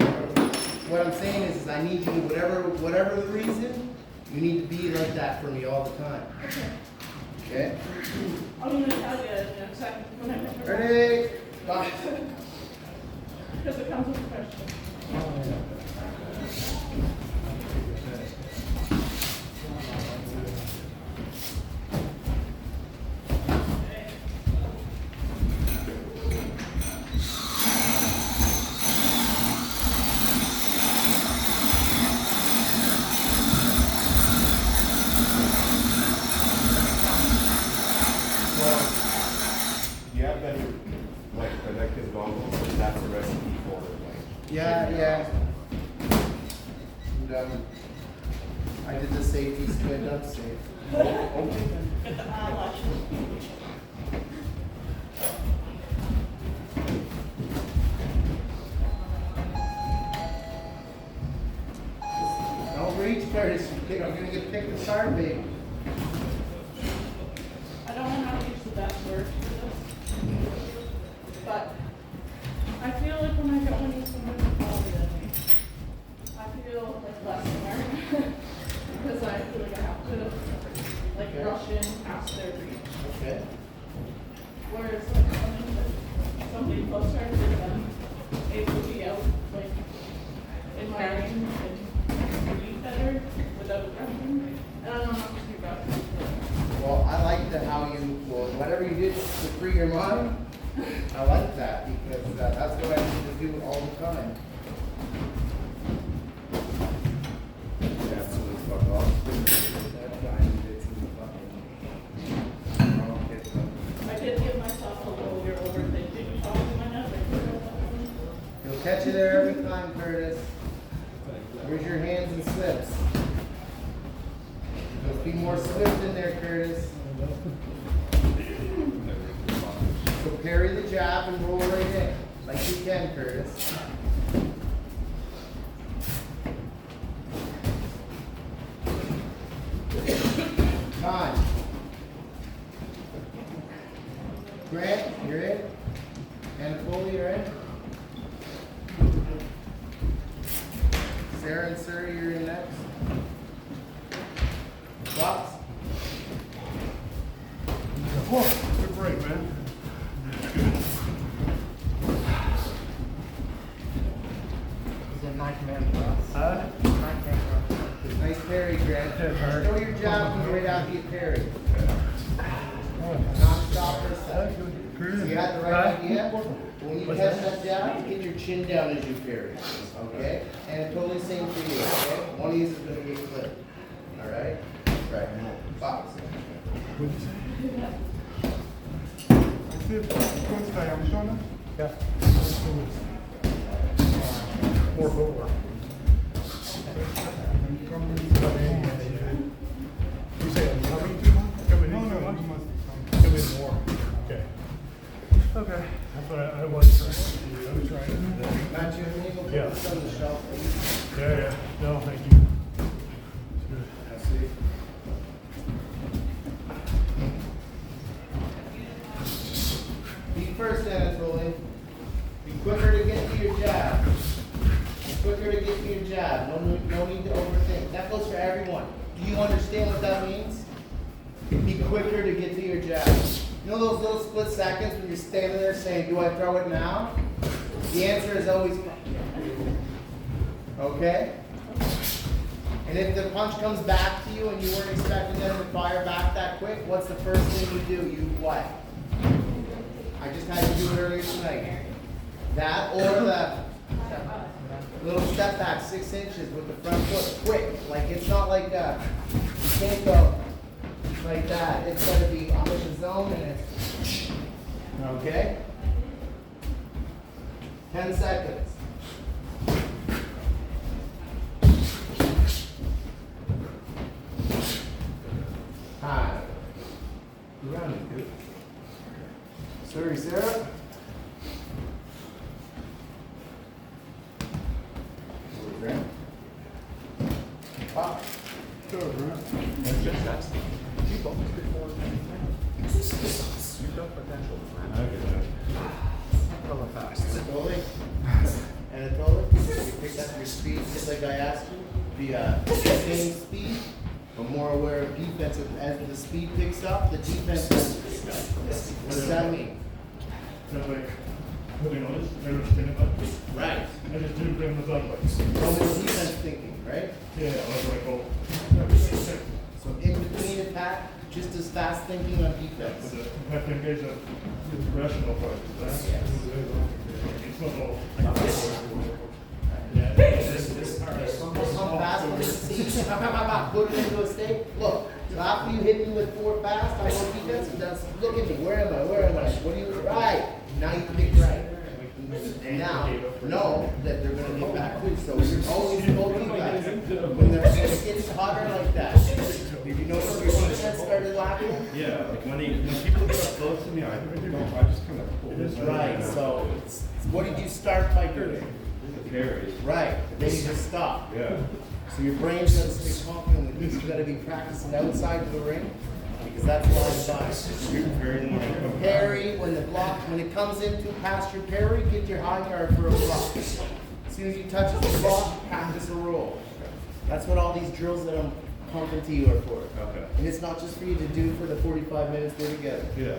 [SPEAKER 1] what I'm saying is I need you, whatever the reason, you need to be like that for me all the time.
[SPEAKER 2] Okay.
[SPEAKER 1] Okay?
[SPEAKER 2] I'm gonna tell you in a second when I remember.
[SPEAKER 1] Ready? Go.
[SPEAKER 2] Because it comes with a question.
[SPEAKER 5] You have better, like, protective goggles, and that's a recipe for, like.
[SPEAKER 1] Yeah. And, I did the safety squid up safe.
[SPEAKER 2] Get the eyelash.
[SPEAKER 1] Don't reach, Curtis. I'm gonna get picked apart, baby.
[SPEAKER 2] I don't know how to use the best words for this, but I feel like when I go into someone quality than me, I feel like less smart because I feel like I have to like rush in past their reach.
[SPEAKER 1] Okay.
[SPEAKER 2] Whereas like somebody closer to them, able to be out like admiring and read better without rushing. And I don't know how to do that.
[SPEAKER 1] Well, I like how whatever you did to free your mind, I like that because that's what I need to do all the time. Absolutely fuck off. That guy did some fucking wrong hit.
[SPEAKER 2] I did give myself a little year overthinking probably my neck.
[SPEAKER 1] You'll catch it there every time, Curtis. Where's your hands and slips? Let's be more swift in there, Curtis. So parry the jab and roll right in, like you can, Curtis. Time. Grant, you're in. Anatoly, you're in. Sarah and Sir, you're in next. Box.
[SPEAKER 3] Good break, man.
[SPEAKER 7] Is it nightmare for us?
[SPEAKER 3] Huh?
[SPEAKER 7] Nightmare for us.
[SPEAKER 1] Nice parry, Grant. Throw your jab right after you parry. Non-stop for a second. So you had the right idea? When you catch that jab, get your chin down as you parry. Okay? And it's totally same for you, okay? One of these is gonna get clipped. Alright? Right. Box.
[SPEAKER 3] More footwork. You say I'm coming too much? Coming in too much? Coming in more. Okay. Okay. That's what I was trying to do. I was trying to do that.
[SPEAKER 1] Match your legal
[SPEAKER 3] Yeah.
[SPEAKER 1] focus on the shelf.
[SPEAKER 3] Yeah. No, thank you.
[SPEAKER 1] Be first, Anatoly. Be quicker to get to your jab. Be quicker to get to your jab. No need to overthink. That goes for everyone. Do you understand what that means? Be quicker to get to your jab. You know those little split seconds when you're standing there saying, do I throw it now? The answer is always, okay? And if the punch comes back to you and you weren't expecting them to fire back that quick, what's the first thing you do? You what? I just had to do it earlier tonight. That or the little step back 6 inches with the front foot quick. Like it's not like you can't go like that. It's gotta be on the zone and it's okay. 10 seconds. Time. Around it, good. Sorry, Sarah. Pop.
[SPEAKER 3] Sure, Grant.
[SPEAKER 6] That's just that's you've always been more than you've got potential.
[SPEAKER 3] I get that.
[SPEAKER 1] Anatoly? Anatoly? You picked up your speed just like I asked you? The same speed, but more aware of defense. As the speed picks up, the defense has to. What does that mean?
[SPEAKER 3] So like, putting on this, never spinning up.
[SPEAKER 1] Right.
[SPEAKER 3] I just do bring this up like.
[SPEAKER 1] Almost defense thinking, right?
[SPEAKER 3] Yeah, I was like, oh.
[SPEAKER 1] So in between attack, just as fast thinking on defense.
[SPEAKER 3] So you have to engage that rational part. That's, it's not all.
[SPEAKER 1] Come fast when it's seen. Put it into a state. Look, so after you hit me with 4 fast, I go defense. And that's look at me. Where am I? Where am I? What do you right? Now you pick right. And now know that they're going to get back quick. So you're always go defense. When it gets hotter like that, did you notice your defense started laughing?
[SPEAKER 6] Yeah, like when people get up close to me, I just kind of pull this
[SPEAKER 1] Right. So what did you start by doing?
[SPEAKER 6] carries.
[SPEAKER 1] Right. Then you just stop.
[SPEAKER 6] Yeah.
[SPEAKER 1] So your brain's gonna stay confident with this. You gotta be practicing outside of the ring because that's a lot of time.
[SPEAKER 6] You're very more.
[SPEAKER 1] Parry when the block, when it comes into past your parry, get your high guard for a block. As soon as you touch the block, practice a roll. That's what all these drills that I'm pumping to you are for.
[SPEAKER 6] Okay.
[SPEAKER 1] And it's not just for you to do for the 45 minutes we're together.
[SPEAKER 6] Yeah.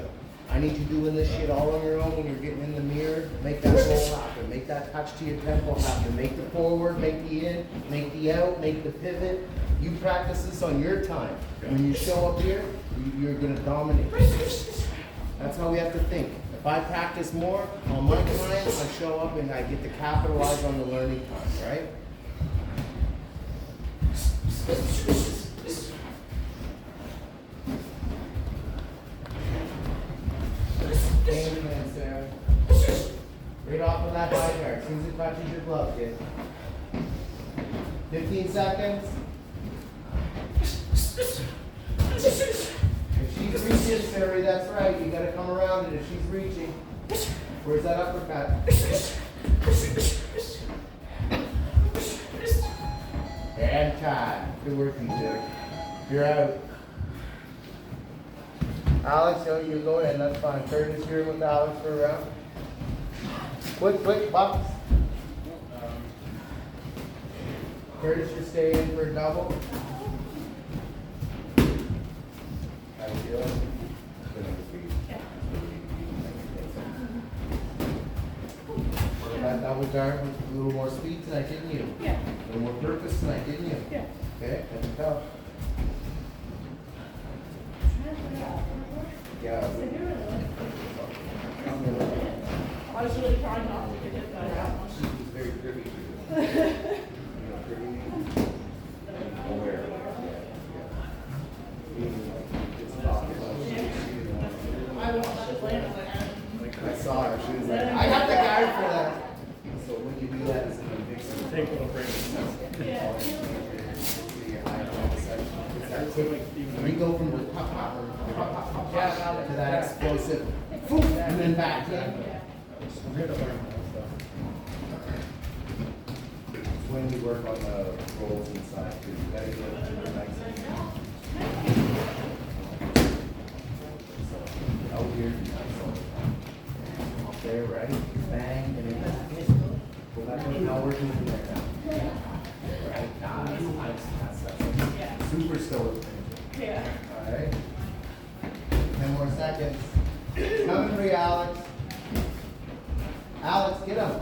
[SPEAKER 1] I need you doing this shit all on your own when you're getting in the mirror. Make that roll happen. Make that touch to your tempo happen. Make the forward, make the in, make the out, make the pivot. You practice this on your time. When you show up here, you're going to dominate. That's how we have to think. If I practice more on my clients, I show up and I get to capitalize on the learning time, right? Game plan, Sarah. Right off of that high guard. As soon as it touches your glove, kid. 15 seconds. If she's reaching, Sarah, that's right. You gotta come around it if she's reaching. Where's that uppercut? And time. Good work, you two. You're out. Alex, you go ahead, that's fine. Curtis, you're with Alex for a round. Quick, Bucks. Curtis, you're staying for a double. How you feeling? That double guard with a little more speed tonight, didn't you?
[SPEAKER 2] Yeah.
[SPEAKER 1] A little more purpose tonight, didn't you?
[SPEAKER 2] Yeah.
[SPEAKER 1] Okay, that's tough. Yeah.
[SPEAKER 2] I was really trying not to forget that.
[SPEAKER 1] She was very privy to it. You know, privy means aware. Meaning like, it's talk about
[SPEAKER 2] I won't let it land on my head.
[SPEAKER 1] I saw her, she was like, I got the guard for that. So when you do that, it's in a big circle.
[SPEAKER 3] Take a break.
[SPEAKER 1] We go from the pop, pop, pop, pop, pop, pop, to that explosive, boom, and then back in. When when you work on the rolls inside too. You gotta get it nice and so, out here, nice all the time. Up there, right? Bang, and then go back to how we're doing there now. Right? Nah, that's super stoic.
[SPEAKER 2] Yeah.
[SPEAKER 1] Alright. 10 more seconds. Coming for you, Alex. Alex, get him.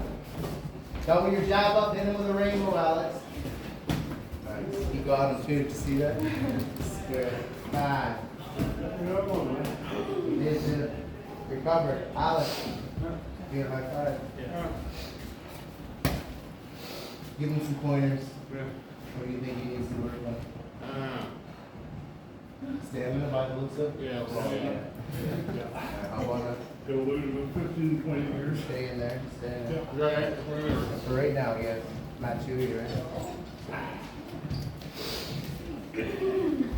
[SPEAKER 1] Double your jab up, hit him with a rainbow, Alex. Nice. You got him too. Did you see that? Good. 5. You did too. Recover. Alex. Give a high five. Give him some pointers. What do you think he needs to work on? Stamina by the looks of it?
[SPEAKER 3] Yeah.
[SPEAKER 1] How about that?
[SPEAKER 3] Go lose in 15, 20 years.
[SPEAKER 1] Stay in there, stay in there.
[SPEAKER 3] Right.
[SPEAKER 1] For right now, yeah, Matt Chewy, right?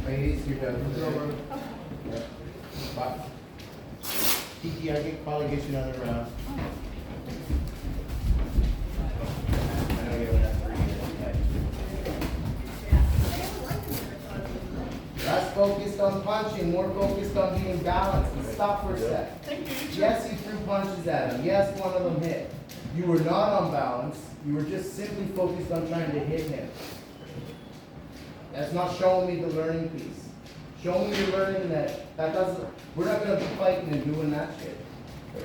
[SPEAKER 1] Ladies, you're done. Yeah. Bye. Kiki, I can probably get you another round. I know you don't have 3 minutes yet. Less focused on punching, more focused on being balanced. And stop for a sec. Yes, you threw punches at him. Yes, one of them hit. You were not on balance. You were just simply focused on trying to hit him. That's not showing me the learning piece. Show me you're learning that we're not going to be fighting and doing that shit.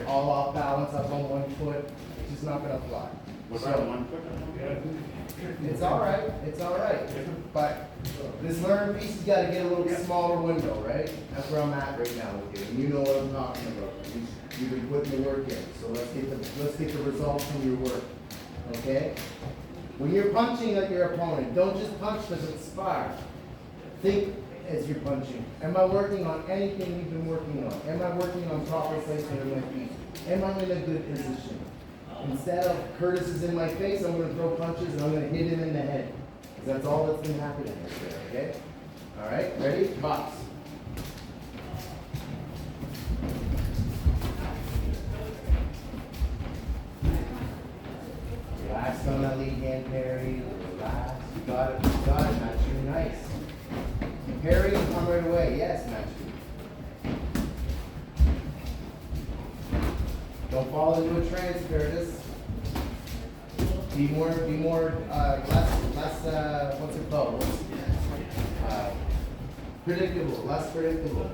[SPEAKER 1] All off balance, up on one foot. It's just not going to fly.
[SPEAKER 5] Was that one foot?
[SPEAKER 1] It's all right. It's all right. But this learn piece has got to get a little smaller window, right? That's where I'm at right now with you. And you know what I'm talking about. You've been putting the work in. So let's get the results from your work. Okay? When you're punching at your opponent, don't just punch because it's sparring. Think as you're punching. Am I working on anything you've been working on? Am I working on proper placement of my feet? Am I in a good position? Instead of Curtis is in my face, I'm going to throw punches and I'm going to hit him in the head. Because that's all that's been happening right there, okay? All right, ready? Box. Relax on that lead hand parry. Relax. You got it, Matthew. Nice. Parry and come right away. Yes, Matthew. Don't fall into a trance, Curtis. Be more, less, what's it called? Predictable, less predictable.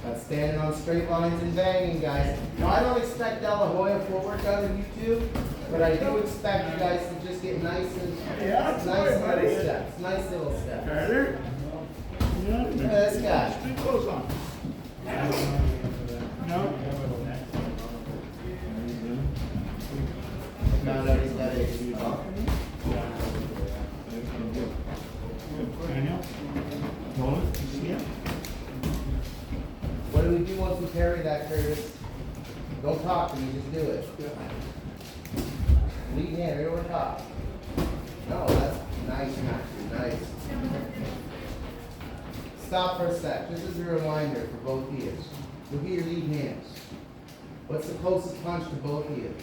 [SPEAKER 1] That's standing on straight lines and banging, guys. Now, I don't expect De La Hoya footwork out of you two, but I do expect you guys to just get nice little steps. Nice little steps. Look at this guy.
[SPEAKER 3] Too close on. No.
[SPEAKER 1] Found out he's got a
[SPEAKER 3] Daniel? Yeah.
[SPEAKER 1] What do we do once we parry that, Curtis? Don't talk to me, just do it. Lead hand right over top. No, that's nice, Matthew, nice. Stop for a sec, just as a reminder for both ears. Look at your lead hands. What's the closest punch to both ears?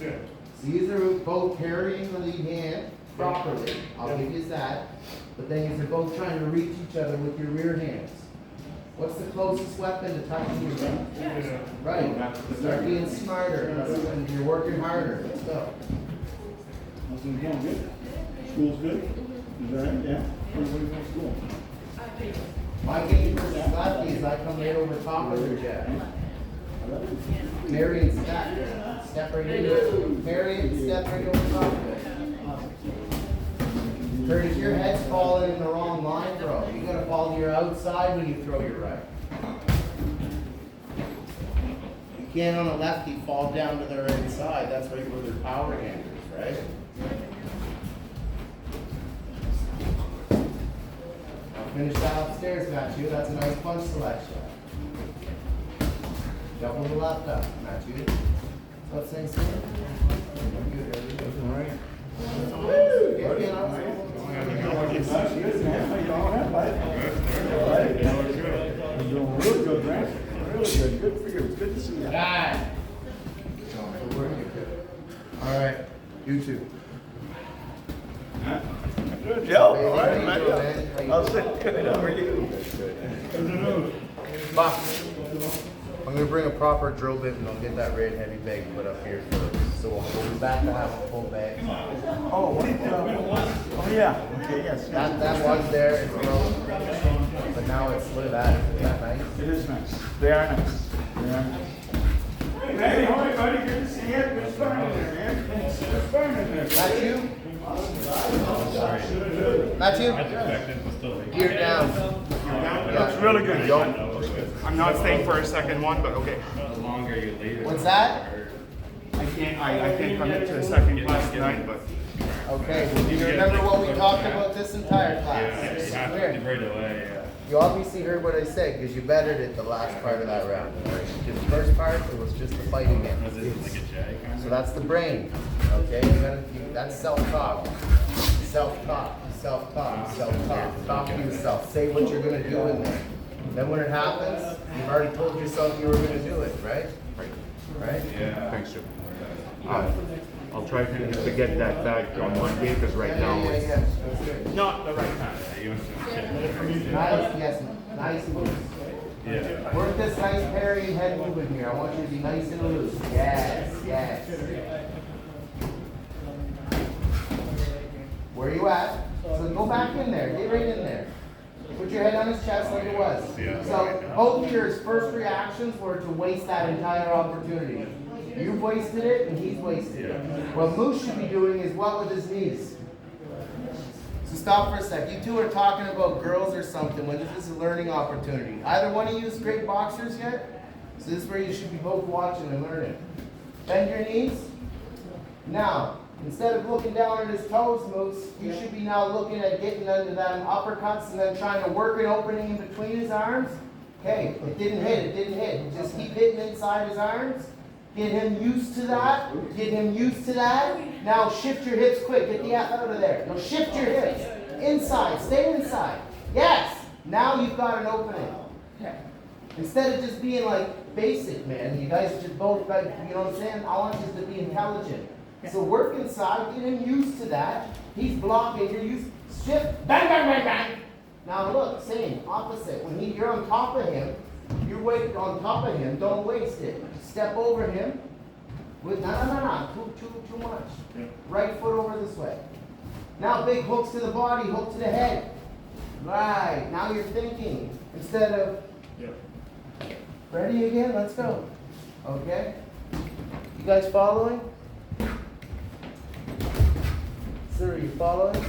[SPEAKER 3] Yeah.
[SPEAKER 1] So these are both parrying the lead hand properly. I'll give you that. But then these are both trying to reach each other with your rear hands. What's the closest weapon to touching your gun?
[SPEAKER 3] Yeah.
[SPEAKER 1] Right. Start being smarter. And you're working harder. Let's go.
[SPEAKER 3] Nothing going good? School's good? Is that right? Yeah. Everybody's in school.
[SPEAKER 1] My game versus lefty is I come right over top of their jab. Parry and step. Step right into it. Parry and step right over top of it. Curtis, your head's falling in the wrong line, bro. You gotta fall to your outside when you throw your right. You can't on a lefty fall down to their inside. That's right where their power hand is, right? Now finish that upstairs, Matthew. That's a nice punch selection. Double the left up, Matthew. What's things here? Good, everything. All right. Woo! Get me on.
[SPEAKER 3] That's good, man. How you doing? All right. You're doing really good, man. Really good. Good for you. It's good to see you.
[SPEAKER 1] All right. You too.
[SPEAKER 8] Good, Joe.
[SPEAKER 1] Baby,
[SPEAKER 8] All
[SPEAKER 1] how
[SPEAKER 8] right,
[SPEAKER 1] you
[SPEAKER 8] man.
[SPEAKER 1] doing, man? How you
[SPEAKER 8] How's
[SPEAKER 1] doing?
[SPEAKER 8] it? Good. How are you?
[SPEAKER 1] Bob, I'm gonna bring a proper drill bit and I'll get that red heavy bag put up here first. So we'll be back to have a full bag.
[SPEAKER 8] Oh, what? Oh, yeah. Okay, yes.
[SPEAKER 1] That was there, it's broke, but now it's lit out. Is that nice?
[SPEAKER 8] It is nice. They are nice. They are nice. Hey, Manny, how are you, buddy? Good to see you. Good burning there, man. Good burning there.
[SPEAKER 1] Not you? Not you? Gear down.
[SPEAKER 8] Looks really good.
[SPEAKER 1] Yo.
[SPEAKER 5] I'm not staying for a second one, but okay.
[SPEAKER 6] The longer you leave it.
[SPEAKER 1] What's that?
[SPEAKER 5] I can't commit to a second class tonight, but
[SPEAKER 1] Okay, do you remember what we talked about this entire class?
[SPEAKER 6] Yeah, you have to
[SPEAKER 1] Here.
[SPEAKER 6] right away, yeah.
[SPEAKER 1] You obviously heard what I said, because you bettered it the last part of that round. Alright, the first part, it was just the fighting game.
[SPEAKER 6] Was it like a J kind
[SPEAKER 1] So
[SPEAKER 6] of?
[SPEAKER 1] that's the brain, okay? That's self-talk. Self-talk, self-talk, self-talk. Talk to yourself. Say what you're gonna do in there. Then when it happens, you've already told yourself you were gonna do it, right? Right?
[SPEAKER 6] Yeah.
[SPEAKER 5] thanks, Joe. I'll try to get that back on Monday because right now
[SPEAKER 1] Yeah,
[SPEAKER 5] it's
[SPEAKER 1] that's good.
[SPEAKER 5] not the right time.
[SPEAKER 1] Nice, yes, nice moves.
[SPEAKER 6] Yeah.
[SPEAKER 1] Work this nice parry head movement here. I want you to be nice and loose. Yes, yes. Where are you at? So go back in there. Get right in there. Put your head on his chest like it was. So both of your first reactions were to waste that entire opportunity. You've wasted it and he's wasted it. What Moose should be doing is what with his knees? So stop for a sec. You two are talking about girls or something when this is a learning opportunity. Either one of you is great boxers yet? So this is where you should be both watching and learning. Bend your knees. Now, instead of looking down at his toes, Moose, you should be now looking at getting under them uppercuts and then trying to work an opening in between his arms. Okay, it didn't hit. Just keep hitting inside his arms. Get him used to that. Get him used to that. Now shift your hips quick. Get the F out of there. Now shift your hips. Inside. Stay inside. Yes. Now you've got an opening.
[SPEAKER 2] Okay.
[SPEAKER 1] Instead of just being like basic, man. You guys just both, like, you know what I'm saying? I want you to be intelligent. So work inside. Get him used to that. He's blocking. You're used. Shift. Bang, bang, bang, bang. Now look, same, opposite. When you're on top of him, you're weight on top of him. Don't waste it. Step over him. With no. Too much.
[SPEAKER 3] Yeah.
[SPEAKER 1] Right foot over this way. Now big hooks to the body, hook to the head. Right. Now you're thinking instead of
[SPEAKER 3] Yeah.
[SPEAKER 1] ready again. Let's go. Okay. You guys following? Sir, are you following?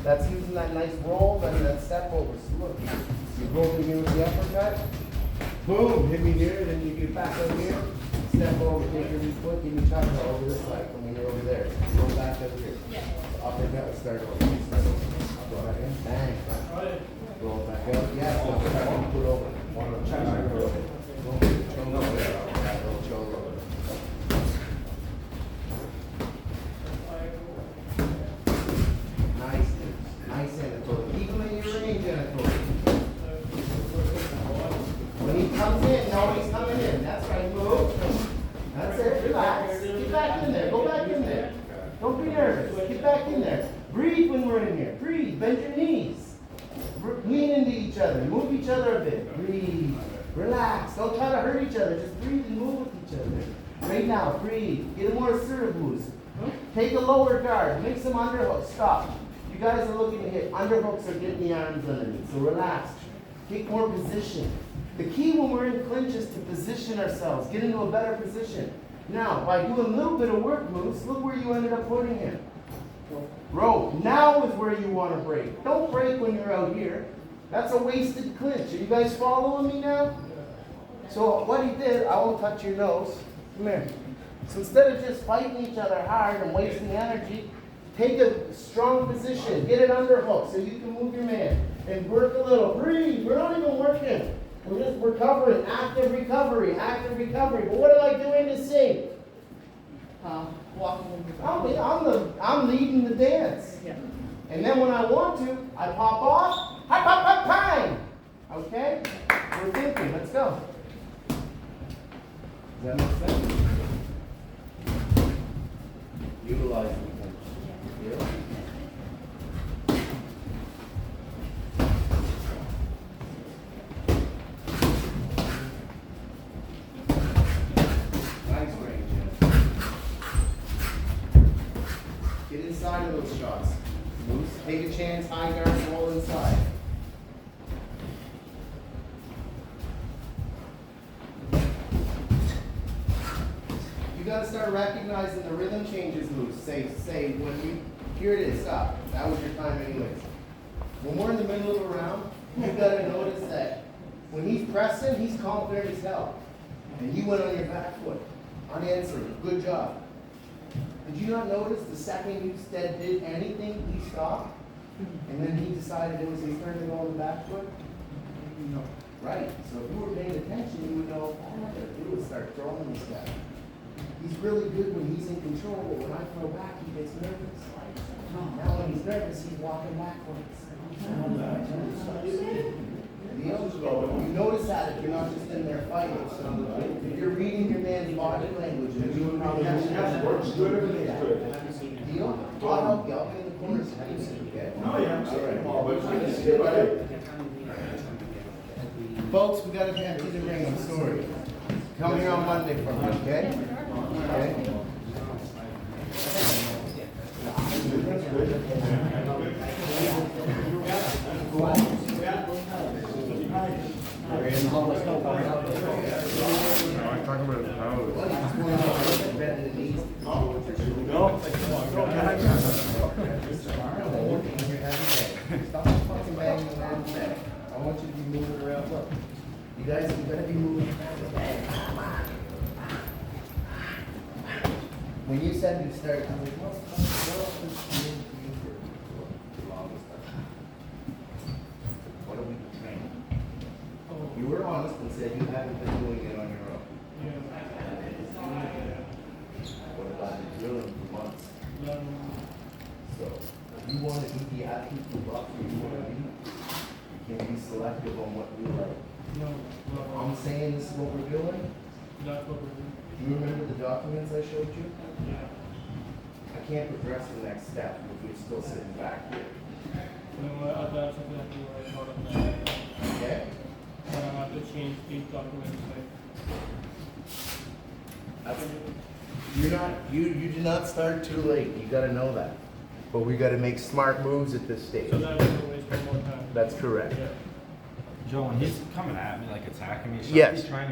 [SPEAKER 1] That's using that nice roll and that step over. So look, you're holding here with the uppercut. Boom, hit me here, then you get back over here. Step over, take your foot, give me chakra over this side when you're over there. Go back over here. So uppercut, start over. Go back in, bang. Roll back up, yeah, so chakra, put over. One chakra over. Boom, choke over. That little choke over. Nice, nice Anatoly. Keep him in your range, Anatoly. When he comes in, know he's coming in. That's right, move. That's it, relax. Get back in there, go back in there. Don't be nervous, get back in there. Breathe when we're in here, breathe, bend your knees. Lean into each other, move each other a bit. Breathe, relax, don't try to hurt each other, just breathe and move with each other. Right now, breathe, get a more assertive moves. Take a lower guard, make some underhooks, stop. You guys are looking to hit underhooks or get the arms underneath, so relax. Take more position. The key when we're in clinch is to position ourselves, get into a better position. Now, by doing a little bit of work moves, look where you ended up putting him. Rope. Now is where you want to break. Don't break when you're out here. That's a wasted clinch. Are you guys following me now? So what he did, I won't touch your nose. Come here. So instead of just fighting each other hard and wasting energy, take a strong position. Get an underhook so you can move your man. And work a little. Breathe. We're not even working. We're just recovering. Active recovery. Active recovery. But what am I doing to sing?
[SPEAKER 2] Walking in the
[SPEAKER 1] I'm leading the dance.
[SPEAKER 2] Yeah.
[SPEAKER 1] And then when I want to, I pop off. Hop, hop, hop, time. Okay? We're thinking. Let's go. Does that make sense? Utilize it. Get inside of those shots. Moose, take a chance, high guard, roll inside. You gotta start recognizing the rhythm changes, Moose. Say, when you, here it is, stop. That was your time anyways. When we're in the middle of a round, you gotta notice that when he's pressing, he's confident as hell. And you went on your back foot, unanswered, good job. Did you not notice the second you did anything, he stopped? And then he decided it was his turn to go on the back foot?
[SPEAKER 7] No.
[SPEAKER 1] Right, so if you were paying attention, you would know, all I gotta do is start throwing this guy. He's really good when he's in control, but when I throw back, he gets nervous. Now when he's nervous, he's walking backwards. You notice that if you're not just in there fighting. If you're reading your man's body language and doing how
[SPEAKER 8] Yes, works good, everything's good.
[SPEAKER 1] Deal? I'll help you, I'll be in the corner, so you see, okay?
[SPEAKER 8] No, yeah, I'm saying, well, but I can see about it.
[SPEAKER 1] Folks, we gotta empty the ring, I'm sorry. Come here on Monday from me, okay? Okay?
[SPEAKER 3] I'm talking about the house.
[SPEAKER 1] Well, you just wanna know, better than these. Stop fucking banging your man's back. I want you to be moving around, look. You guys, you gotta be moving around the bag. Come on. When you said you start, I'm like, what are we training? You were honest and said you haven't been doing it on your own. What about the drilling for months? So, if you want to be the athlete you love, you want to be, you can be selective on what you like. I'm saying this is what we're doing. Do you remember the documents I showed you? I can't progress to the next step if we're still sitting back here.
[SPEAKER 9] That's exactly what I thought of that.
[SPEAKER 1] Okay?
[SPEAKER 9] But I have to change these documents,
[SPEAKER 1] You're not, you did not start too late. You gotta know that. But we gotta make smart moves at this stage.
[SPEAKER 9] so that doesn't waste more time.
[SPEAKER 1] That's correct.
[SPEAKER 9] Yeah.
[SPEAKER 6] Joe, when he's coming at me, like attacking me,
[SPEAKER 1] Yes.
[SPEAKER 6] trying to